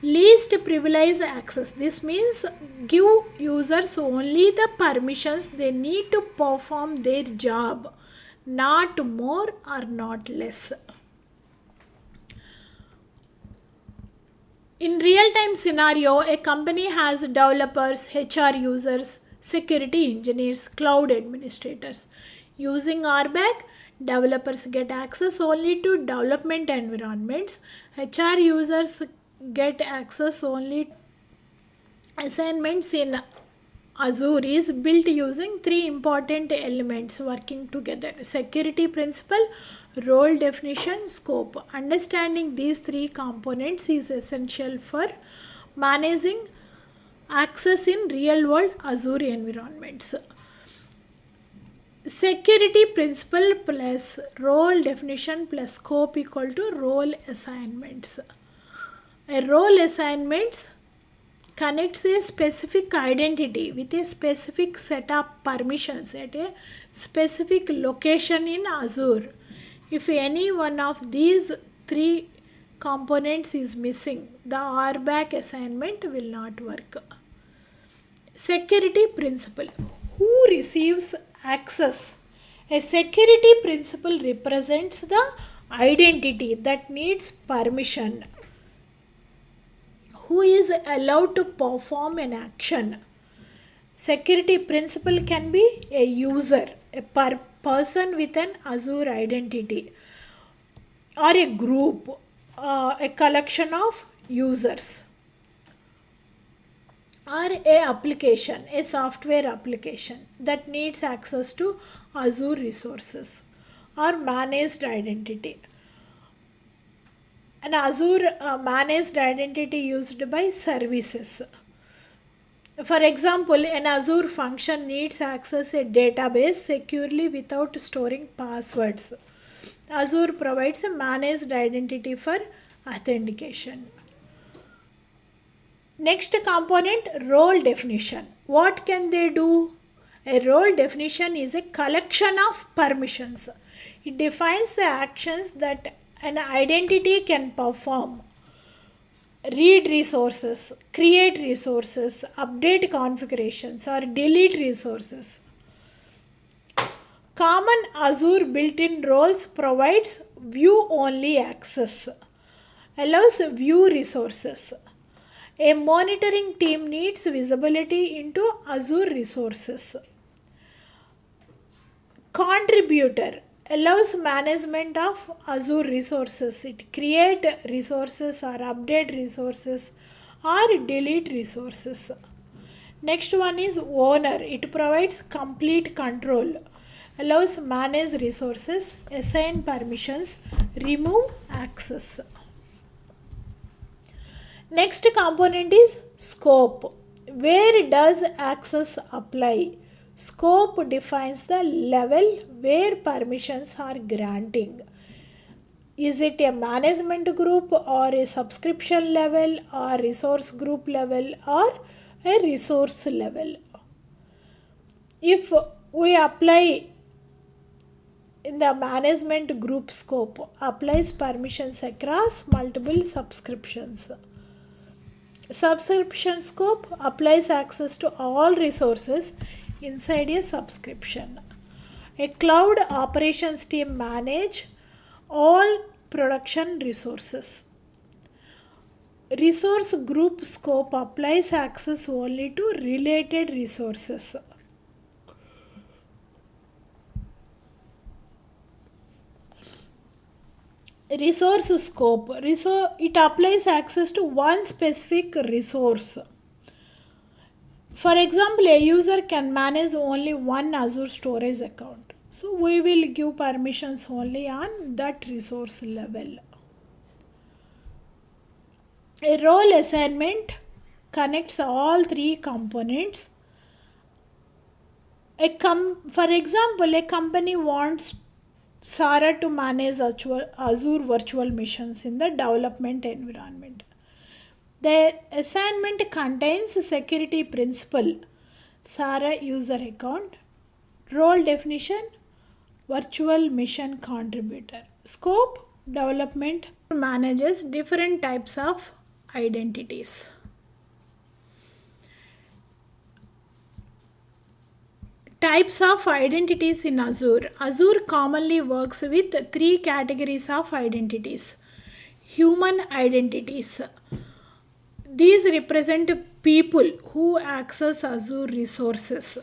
Least privilege access. This means give users only the permissions they need to perform their job, not more or not less. In real-time scenario, a company has developers, HR users, security engineers, cloud administrators. Using RBAC, developers get access only to development environments. HR users get access only to assignments in Azure is built using three important elements working together: security principle, role definition, scope. Understanding these three components is essential for managing access in real-world Azure environments. Security principle plus role definition plus scope equal to role assignments. A role assignments connects a specific identity with a specific set of permissions at a specific location in Azure. If any one of these three components is missing, the RBAC assignment will not work. Security principle. Who receives access? A security principle represents the identity that needs permission. Who is allowed to perform an action? Security principle can be a user, a person with an Azure identity, or a group, a collection of users, or a application, a software application that needs access to Azure resources, or managed identity. An Azure managed identity used by services. For example, an Azure function needs access a database securely without storing passwords. Azure provides a managed identity for authentication. Next component, role definition. What can they do? A role definition is a collection of permissions. It defines the actions that an identity can perform. Read resources, create resources, update configurations, or delete resources. Common Azure built-in roles provides view-only access, allows view resources. A monitoring team needs visibility into Azure resources. Contributor allows management of Azure resources. It create resources or update resources or delete resources. Next one is owner. It provides complete control. Allows manage resources, assign permissions, remove access. Next component is scope. Where does access apply? Scope defines the level where permissions are granting. Is it a management group or a subscription level or resource group level or a resource level? If we apply in the management group scope, applies permissions across multiple subscriptions. Subscription scope applies access to all resources inside a subscription. A cloud operations team manage all production resources. Resource group scope applies access only to related resources. Resource scope, it applies access to one specific resource. For example, a user can manage only one Azure storage account. So we will give permissions only on that resource level. A role assignment connects all three components. For example, a company wants Sarah to manage Azure virtual machines in the development environment. The assignment contains security principle, Sarah user account, role definition, virtual mission contributor. Scope, development manages different types of identities. Types of identities in Azure. Azure commonly works with three categories of identities. Human identities. These represent people who access Azure resources.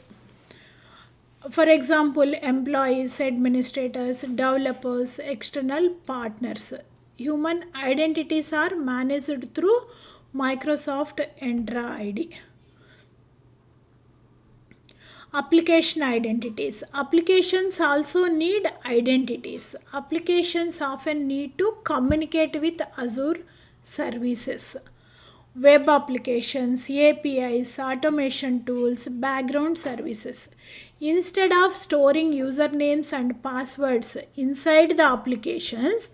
For example, employees, administrators, developers, external partners. Human identities are managed through Microsoft Entra ID. Application identities. Applications also need identities. Applications often need to communicate with Azure services. Web applications, APIs, automation tools, background services. Instead of storing usernames and passwords inside the applications,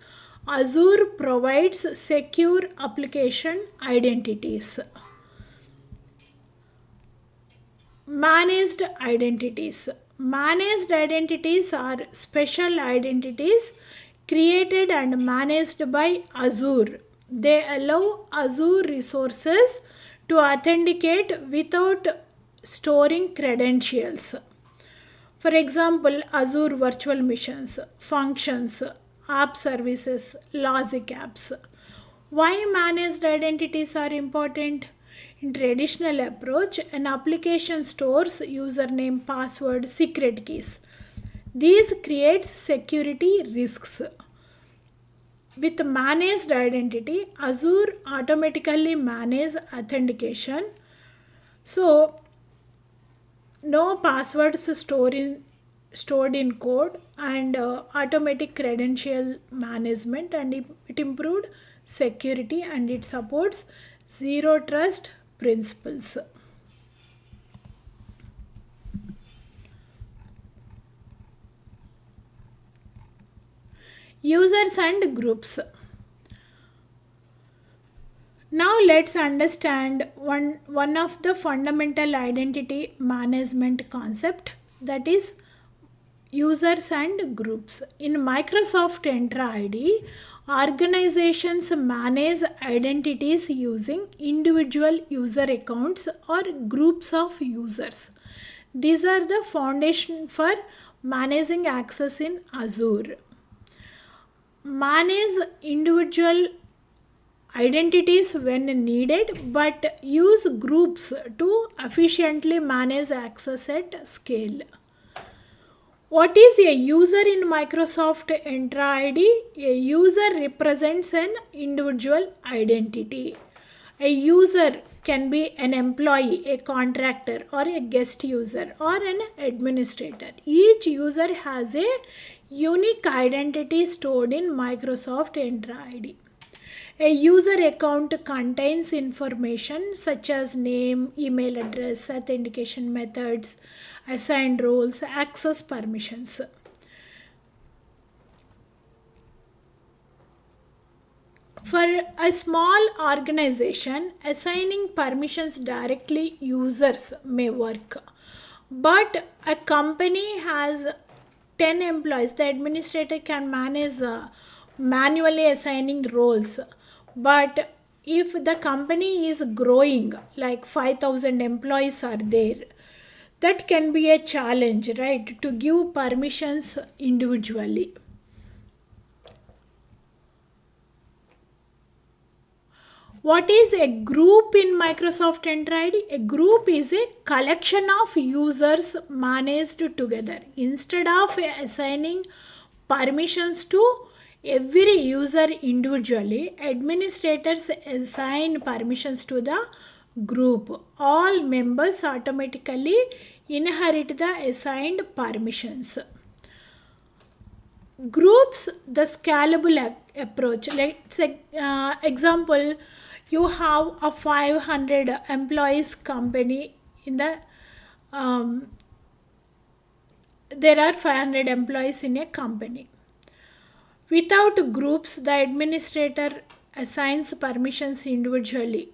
Azure provides secure application identities. Managed identities. Managed identities are special identities created and managed by Azure. They allow Azure resources to authenticate without storing credentials. For example, Azure virtual machines, functions, app services, logic apps. Why managed identities are important? In traditional approach, an application stores username, password, secret keys. These creates security risks. With managed identity, Azure automatically manages authentication. So, no passwords stored in code and automatic credential management, and it improved security and it supports zero trust principles. Users and groups. Now let's understand one of the fundamental identity management concept, that is users and groups. In Microsoft Entra ID, organizations manage identities using individual user accounts or groups of users. These are the foundation for managing access in Azure. Manage individual identities when needed, but use groups to efficiently manage access at scale. What is a user in Microsoft Entra ID? A user represents an individual identity. A user can be an employee, a contractor, or a guest user, or an administrator. Each user has a unique identity stored in Microsoft Entra ID. A user account contains information such as name, email address, authentication methods, assigned roles, access permissions. For a small organization, assigning permissions directly users may work. But a company has 10 employees. The administrator can manage manually assigning roles. But if the company is growing, like 5,000 employees are there, that can be a challenge, right? To give permissions individually. What is a group in Microsoft Entra ID? A group is a collection of users managed together. Instead of assigning permissions to every user individually, administrators assign permissions to the group. All members automatically inherit the assigned permissions. Groups, the scalable approach. Let's say, example, you have a 500 employees company in the there are 500 employees in a company. Without groups, the administrator assigns permissions individually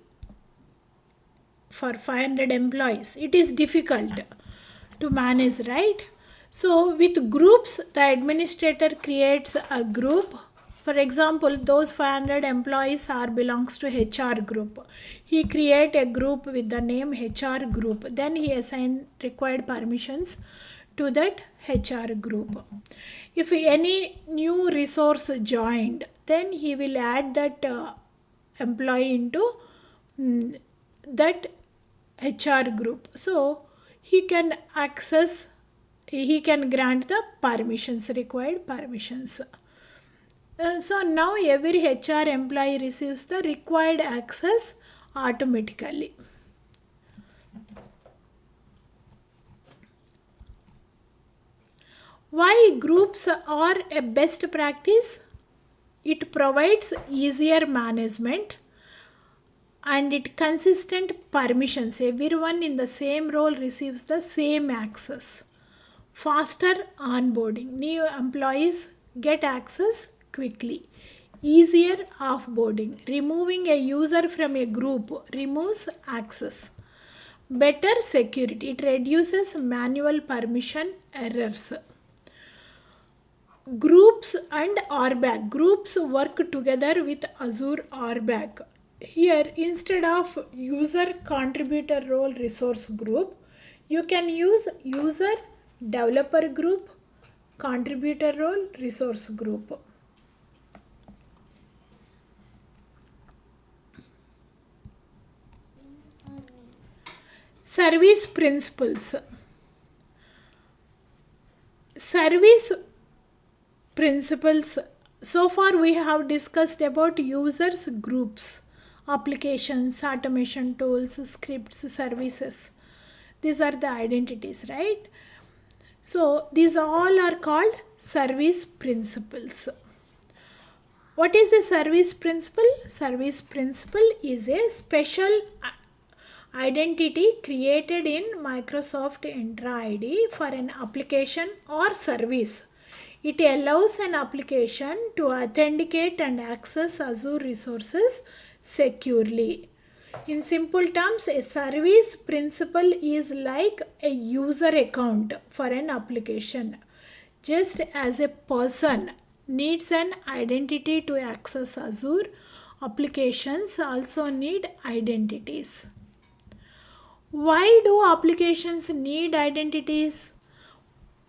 for 500 employees. It is difficult to manage, right? So with groups, the administrator creates a group. For example, those 500 employees belongs to HR group. He create a group with the name HR group. Then he assign required permissions to that HR group. If any new resource joined, then he will add that employee into that HR group. So he can grant the permissions, required permissions. So now every HR employee receives the required access automatically. Why groups are a best practice? It provides easier management and it consistent permissions. Everyone in the same role receives the same access. Faster onboarding. New employees get access quickly. Easier offboarding. Removing a user from a group removes access. Better security. It reduces manual permission errors. Groups and RBAC. Groups work together with Azure RBAC. Here, instead of user contributor role resource group, you can use user developer group, contributor role resource group. Service principles. Service principles. So far we have discussed about users, groups, applications, automation tools, scripts, services. These are the identities, right? So these all are called service principles. What is a service principle? Service principle is a special identity created in Microsoft Entra ID for an application or service. It allows an application to authenticate and access Azure resources securely. In simple terms, a service principal is like a user account for an application. Just as a person needs an identity to access Azure, applications also need identities. Why do applications need identities?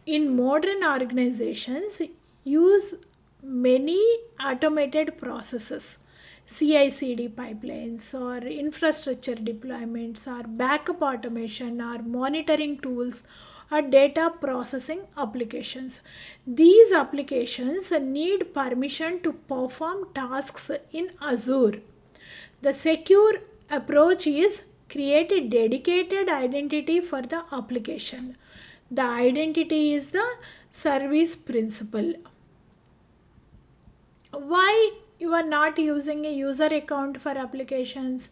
In modern organizations, use many automated processes, CI/CD pipelines or infrastructure deployments or backup automation or monitoring tools or data processing applications. These applications need permission to perform tasks in Azure. The secure approach is create a dedicated identity for the application. The identity is the service principal. Why you are not using a user account for applications?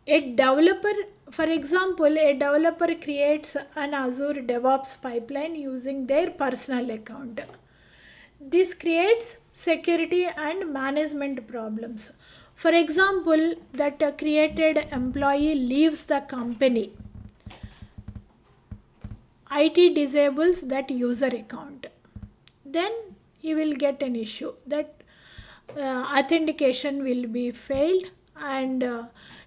A developer, for example, a developer creates an Azure DevOps pipeline using their personal account. This creates security and management problems. For example, that a created employee leaves the company. IT disables that user account. Then you will get an issue that authentication will be failed and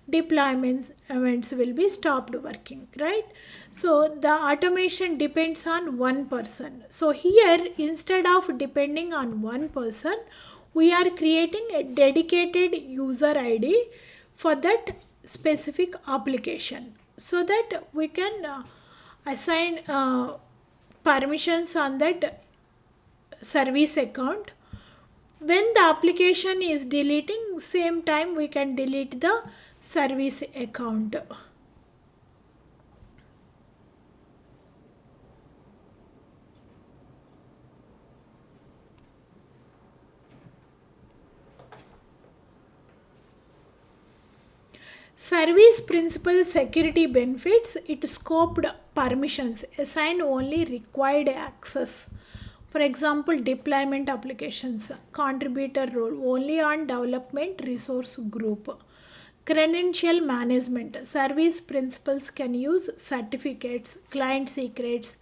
deployments events will be stopped working, right? So the automation depends on one person. So here, instead of depending on one person, we are creating a dedicated user ID for that specific application so that we can assign permissions on that service account. When the application is deleting, same time we can delete the service account. Service principal security benefits, it scoped permissions, assign only required access. For example, deployment applications, contributor role only on development resource group. Credential management, service principals can use certificates, client secrets,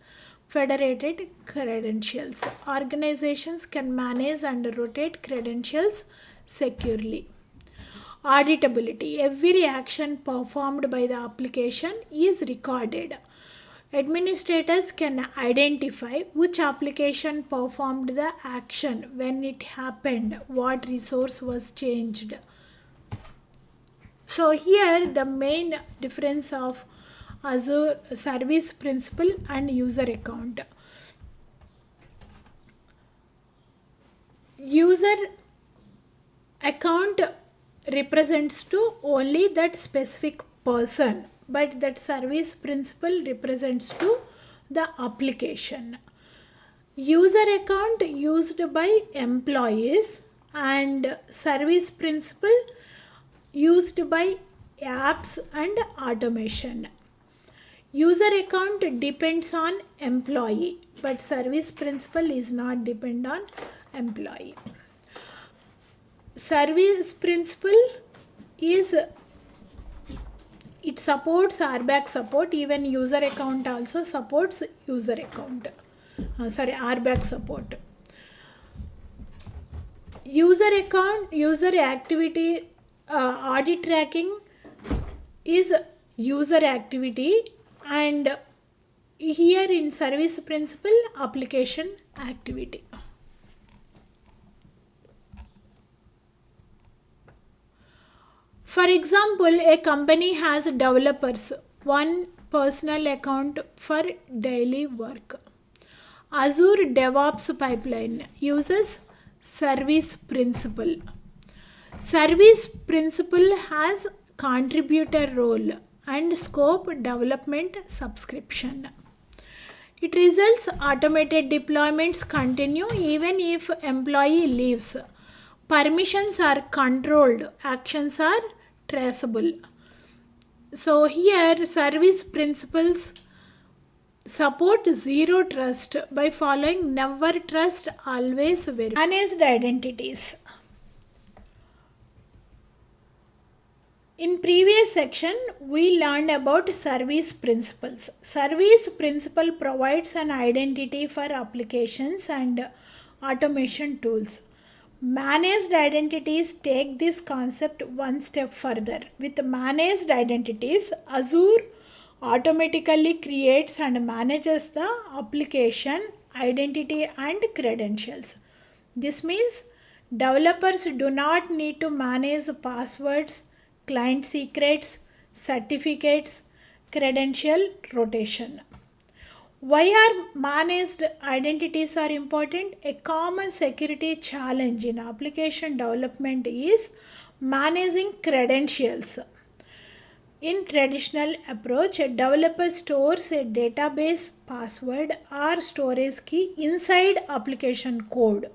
federated credentials. Organizations can manage and rotate credentials securely. Auditability, every action performed by the application is recorded. Administrators can identify which application performed the action, when it happened, what resource was changed. So here the main difference of Azure service principal and user account. User account represents to only that specific person, but that service principal represents to the application. User account used by employees and service principal used by apps and automation. User account depends on employee, but service principal is not depend on employee. Service principal is, it supports RBAC support, even user account also supports user account. RBAC support. User account, user activity, audit tracking is user activity, and here in service principal, application activity. For example, a company has developers, one personal account for daily work. Azure DevOps pipeline uses service principal. Service principal has contributor role and scope development subscription. It results automated deployments continue even if employee leaves. Permissions are controlled, actions are traceable. So here service principals support zero trust by following never trust, always verify. Managed identities. In previous section, we learned about service principles. Service principle provides an identity for applications and automation tools. Managed identities take this concept one step further. With managed identities, Azure automatically creates and manages the application, identity and credentials. This means developers do not need to manage passwords, client secrets, certificates, credential rotation. Why are managed identities are important? A common security challenge in application development is managing credentials. In traditional approach, a developer stores a database password or storage key inside application code.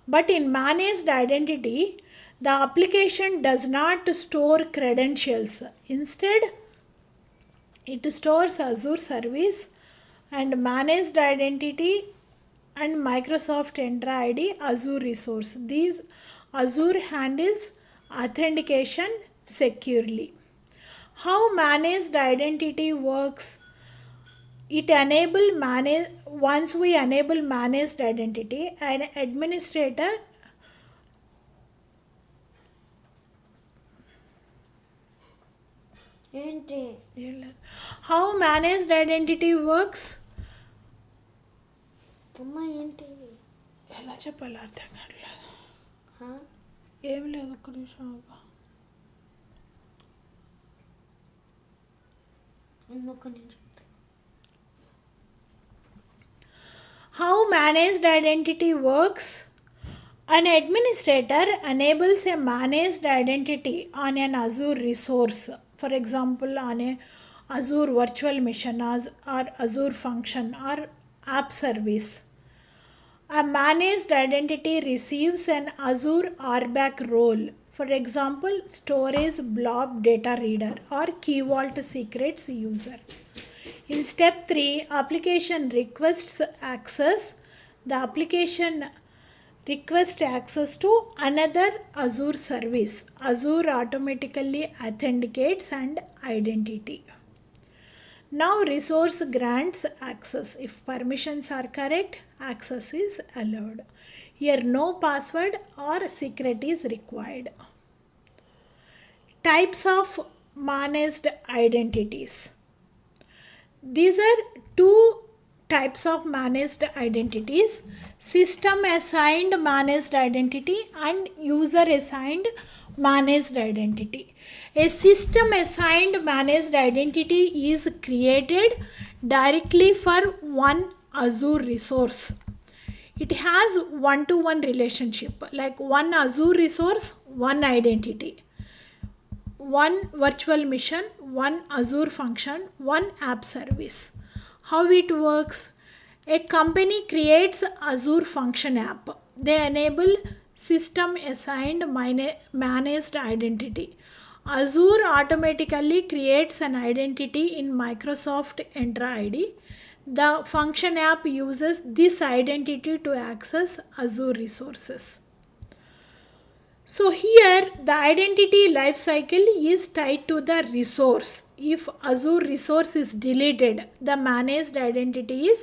But in managed identity, the application does not store credentials. Instead, it stores Azure service and managed identity and Microsoft Entra ID Azure resource. These Azure handles authentication securely. How managed identity works? Once we enable managed identity, an administrator how managed identity works? ఎలా చెప్పాలి అర్థం కావట్లేదు. ఏం లేదు, ఒక్క నిమిషం. How managed identity works? An administrator enables a managed identity on an Azure resource. For example, on a Azure virtual machine or Azure function or app service. A managed identity receives an Azure RBAC role. For example, storage blob data reader or key vault secrets user. In step 3, application requests access. The application requests access to another Azure service. Azure automatically authenticates and identity. Now resource grants access. If permissions are correct, access is allowed. Here no password or secret is required. Types of managed identities. These are two types of managed identities: system assigned managed identity and user assigned managed identity. A system assigned managed identity is created directly for one Azure resource. It has one-to-one relationship, like one Azure resource, one identity, one virtual machine, one Azure function, one app service. How it works? A company creates Azure function app. They enable system assigned managed identity. Azure automatically creates an identity in Microsoft Entra ID. The function app uses this identity to access Azure resources. So here the identity lifecycle is tied to the resource. If Azure resource is deleted, the managed identity is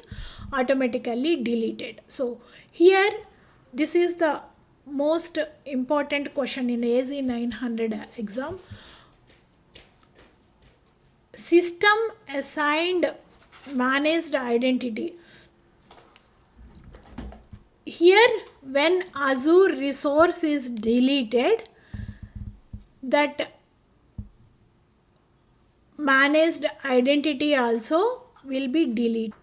automatically deleted. So here this is the most important question in AZ-900 exam. System assigned managed identity. Here when Azure resource is deleted, that managed identity also will be deleted.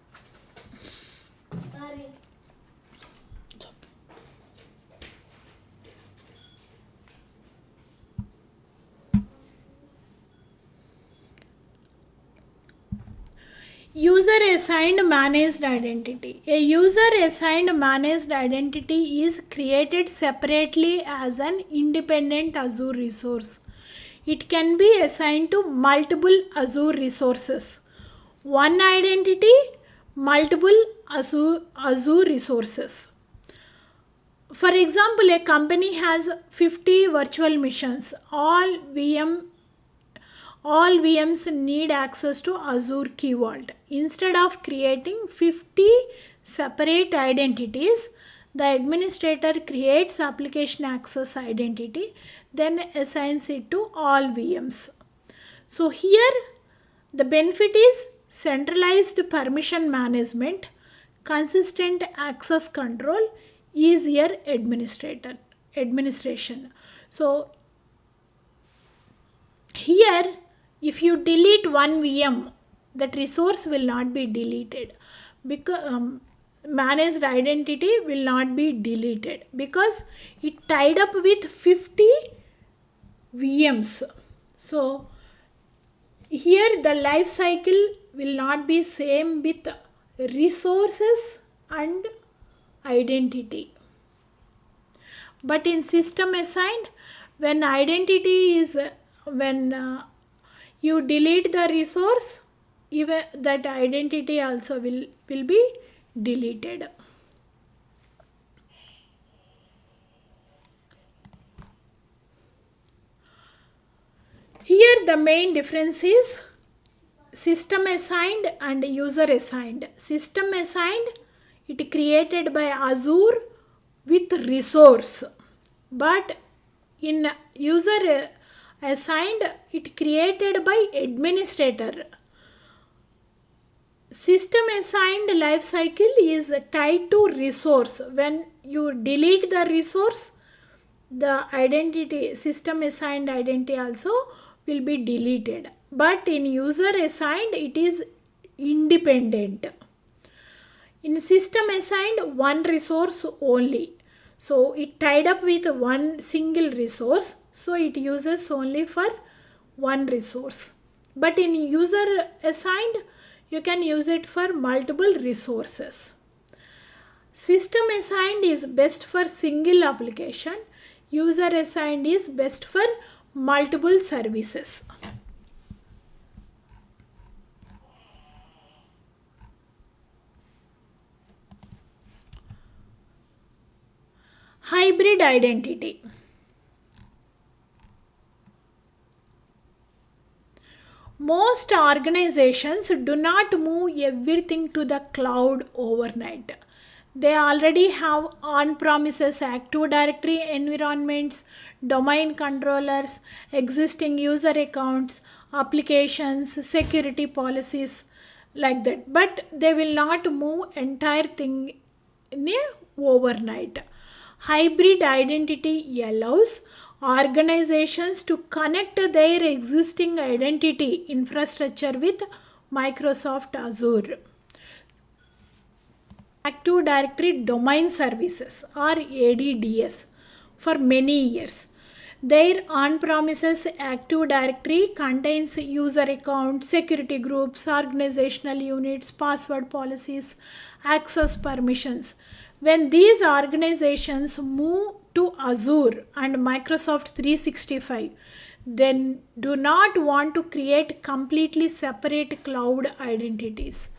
User assigned managed identity. A user assigned managed identity is created separately as an independent Azure resource. It can be assigned to multiple Azure resources. one identity, multiple Azure resources. For example, a company has 50 virtual machines. All VMs need access to Azure Key Vault. Instead of creating 50 separate identities, the administrator creates application access identity, then assigns it to all VMs. So here the benefit is centralized permission management, consistent access control, easier administration. So here, if you delete one VM, that resource will not be deleted, because managed identity will not be deleted because it tied up with 50 VMs. So here the life cycle will not be same with resources and identity. But in system assigned, when you delete the resource, even that identity also will be deleted. Here the main difference is system assigned and user assigned. System assigned, it created by Azure with resource, but in user assigned, it created by administrator. System assigned lifecycle is tied to resource. When you delete the resource, the identity, system assigned identity also will be deleted. But in user assigned, it is independent. In system assigned, one resource only. So it tied up with one single resource. So it uses only for one resource. But in user assigned, you can use it for multiple resources. System assigned is best for single application. User assigned is best for multiple services. Hybrid identity. Most organizations do not move everything to the cloud overnight. They already have on-premises Active Directory environments, domain controllers, existing user accounts, applications, security policies, like that. But they will not move entire thing in a overnight. Hybrid identity allows organizations to connect their existing identity infrastructure with Microsoft Azure. Active Directory Domain Services or ADDS for many years. Their on-premises Active Directory contains user accounts, security groups, organizational units, password policies, access permissions. When these organizations move to Azure and Microsoft 365, they do not want to create completely separate cloud identities.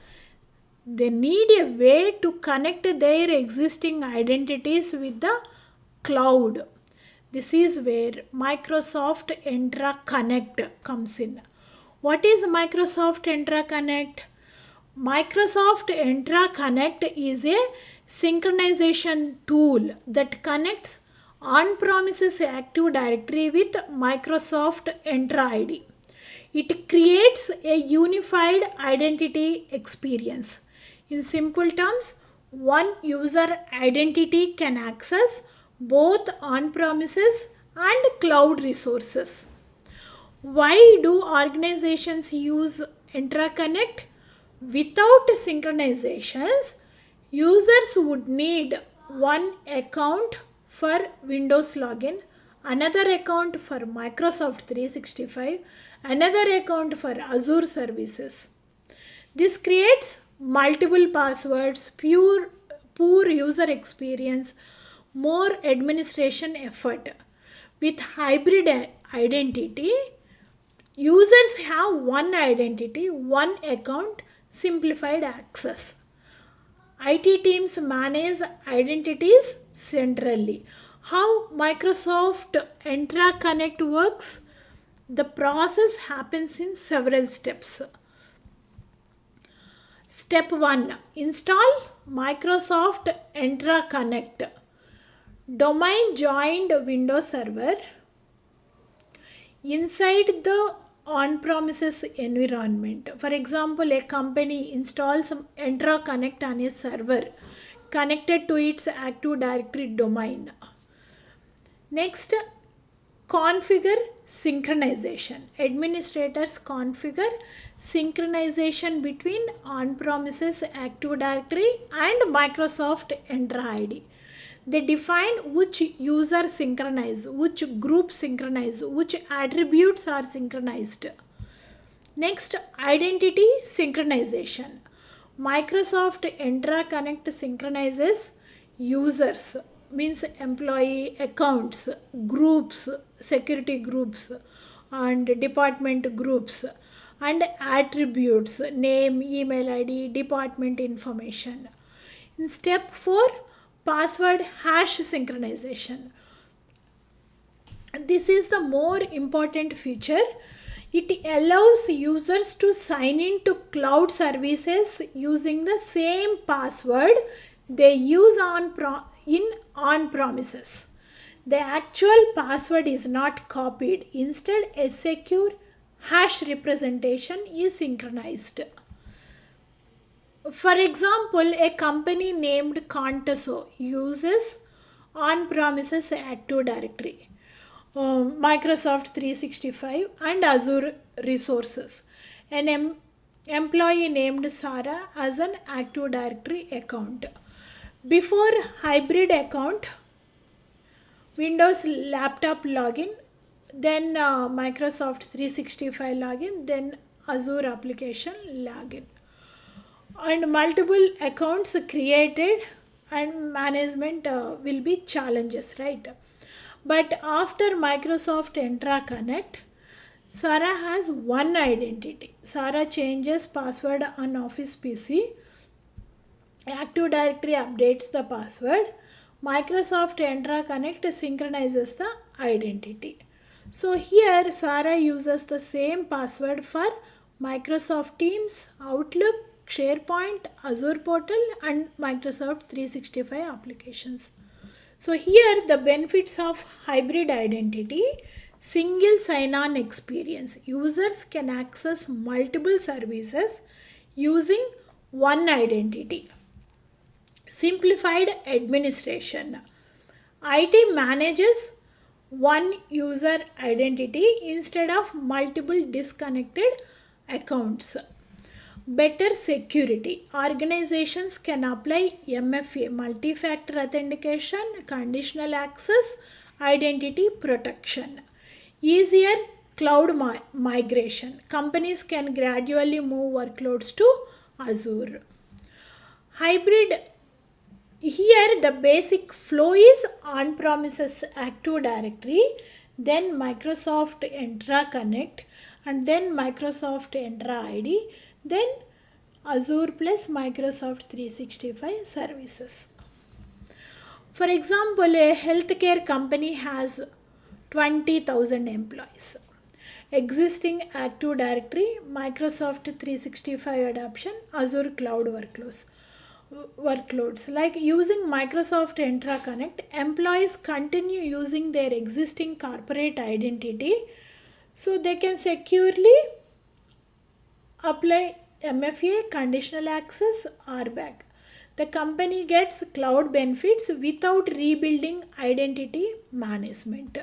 They need a way to connect their existing identities with the cloud. This is where Microsoft Entra Connect comes in. What is Microsoft Entra Connect? Microsoft Entra Connect is a synchronization tool that connects on-premises Active Directory with Microsoft Entra ID. It creates a unified identity experience. In simple terms, one user identity can access both on-premises and cloud resources. Why do organizations use Entra Connect? Without synchronizations, users would need one account for Windows login, another account for Microsoft 365, another account for Azure services. This creates multiple passwords, poor user experience, more administration effort. With hybrid identity, users have one identity, one account simplified access. IT teams manage identities centrally. How Microsoft Entra Connect works? The process happens in several steps. Step 1. Install Microsoft Entra Connect. Domain joined Windows Server. Inside the on-premises environment. For example, a company installs Entra Connect on a server connected to its Active Directory domain. Next, configure synchronization. Administrators configure synchronization between on-premises Active Directory and Microsoft Entra ID. They define which user synchronize, which group synchronize, which attributes are synchronized. Next, identity synchronization. Microsoft Entra Connect synchronizes users, means employee accounts, groups, security groups, and department groups, and attributes, name, email ID, department information. In step 4, password hash synchronization. This is the more important feature. It allows users to sign in to cloud services using the same password they use on-premises. The actual password is not copied. Instead, a secure hash representation is synchronized. For example, a company named Contoso uses on-premises Active Directory, Microsoft 365 and Azure resources. An employee named Sarah as an Active Directory account. Before hybrid account, Windows laptop login, then Microsoft 365 login, then Azure application login. And multiple accounts created and management will be challenges, right? But after Microsoft Entra Connect, Sarah has one identity. Sarah changes password on Office PC. Active Directory updates the password. Microsoft Entra Connect synchronizes the identity. So here Sarah uses the same password for Microsoft Teams, Outlook, SharePoint, Azure Portal and Microsoft 365 applications. So here the benefits of hybrid identity: single sign-on experience. Users can access multiple services using one identity. Simplified administration. IT manages one user identity instead of multiple disconnected accounts. Better security. Organizations can apply MFA, multi-factor authentication, conditional access, identity protection. Easier cloud migration. Companies can gradually move workloads to Azure. Hybrid. Here the basic flow is on-premises Active Directory, then Microsoft Entra Connect, and then Microsoft Entra ID, then Azure plus Microsoft 365 services. For example, a healthcare company has 20,000 employees. Existing Active Directory, Microsoft 365 adoption, Azure cloud workloads. Like using Microsoft Entra Connect, employees continue using their existing corporate identity, so they can securely apply MFA, conditional access, RBAC. The company gets cloud benefits without rebuilding identity management.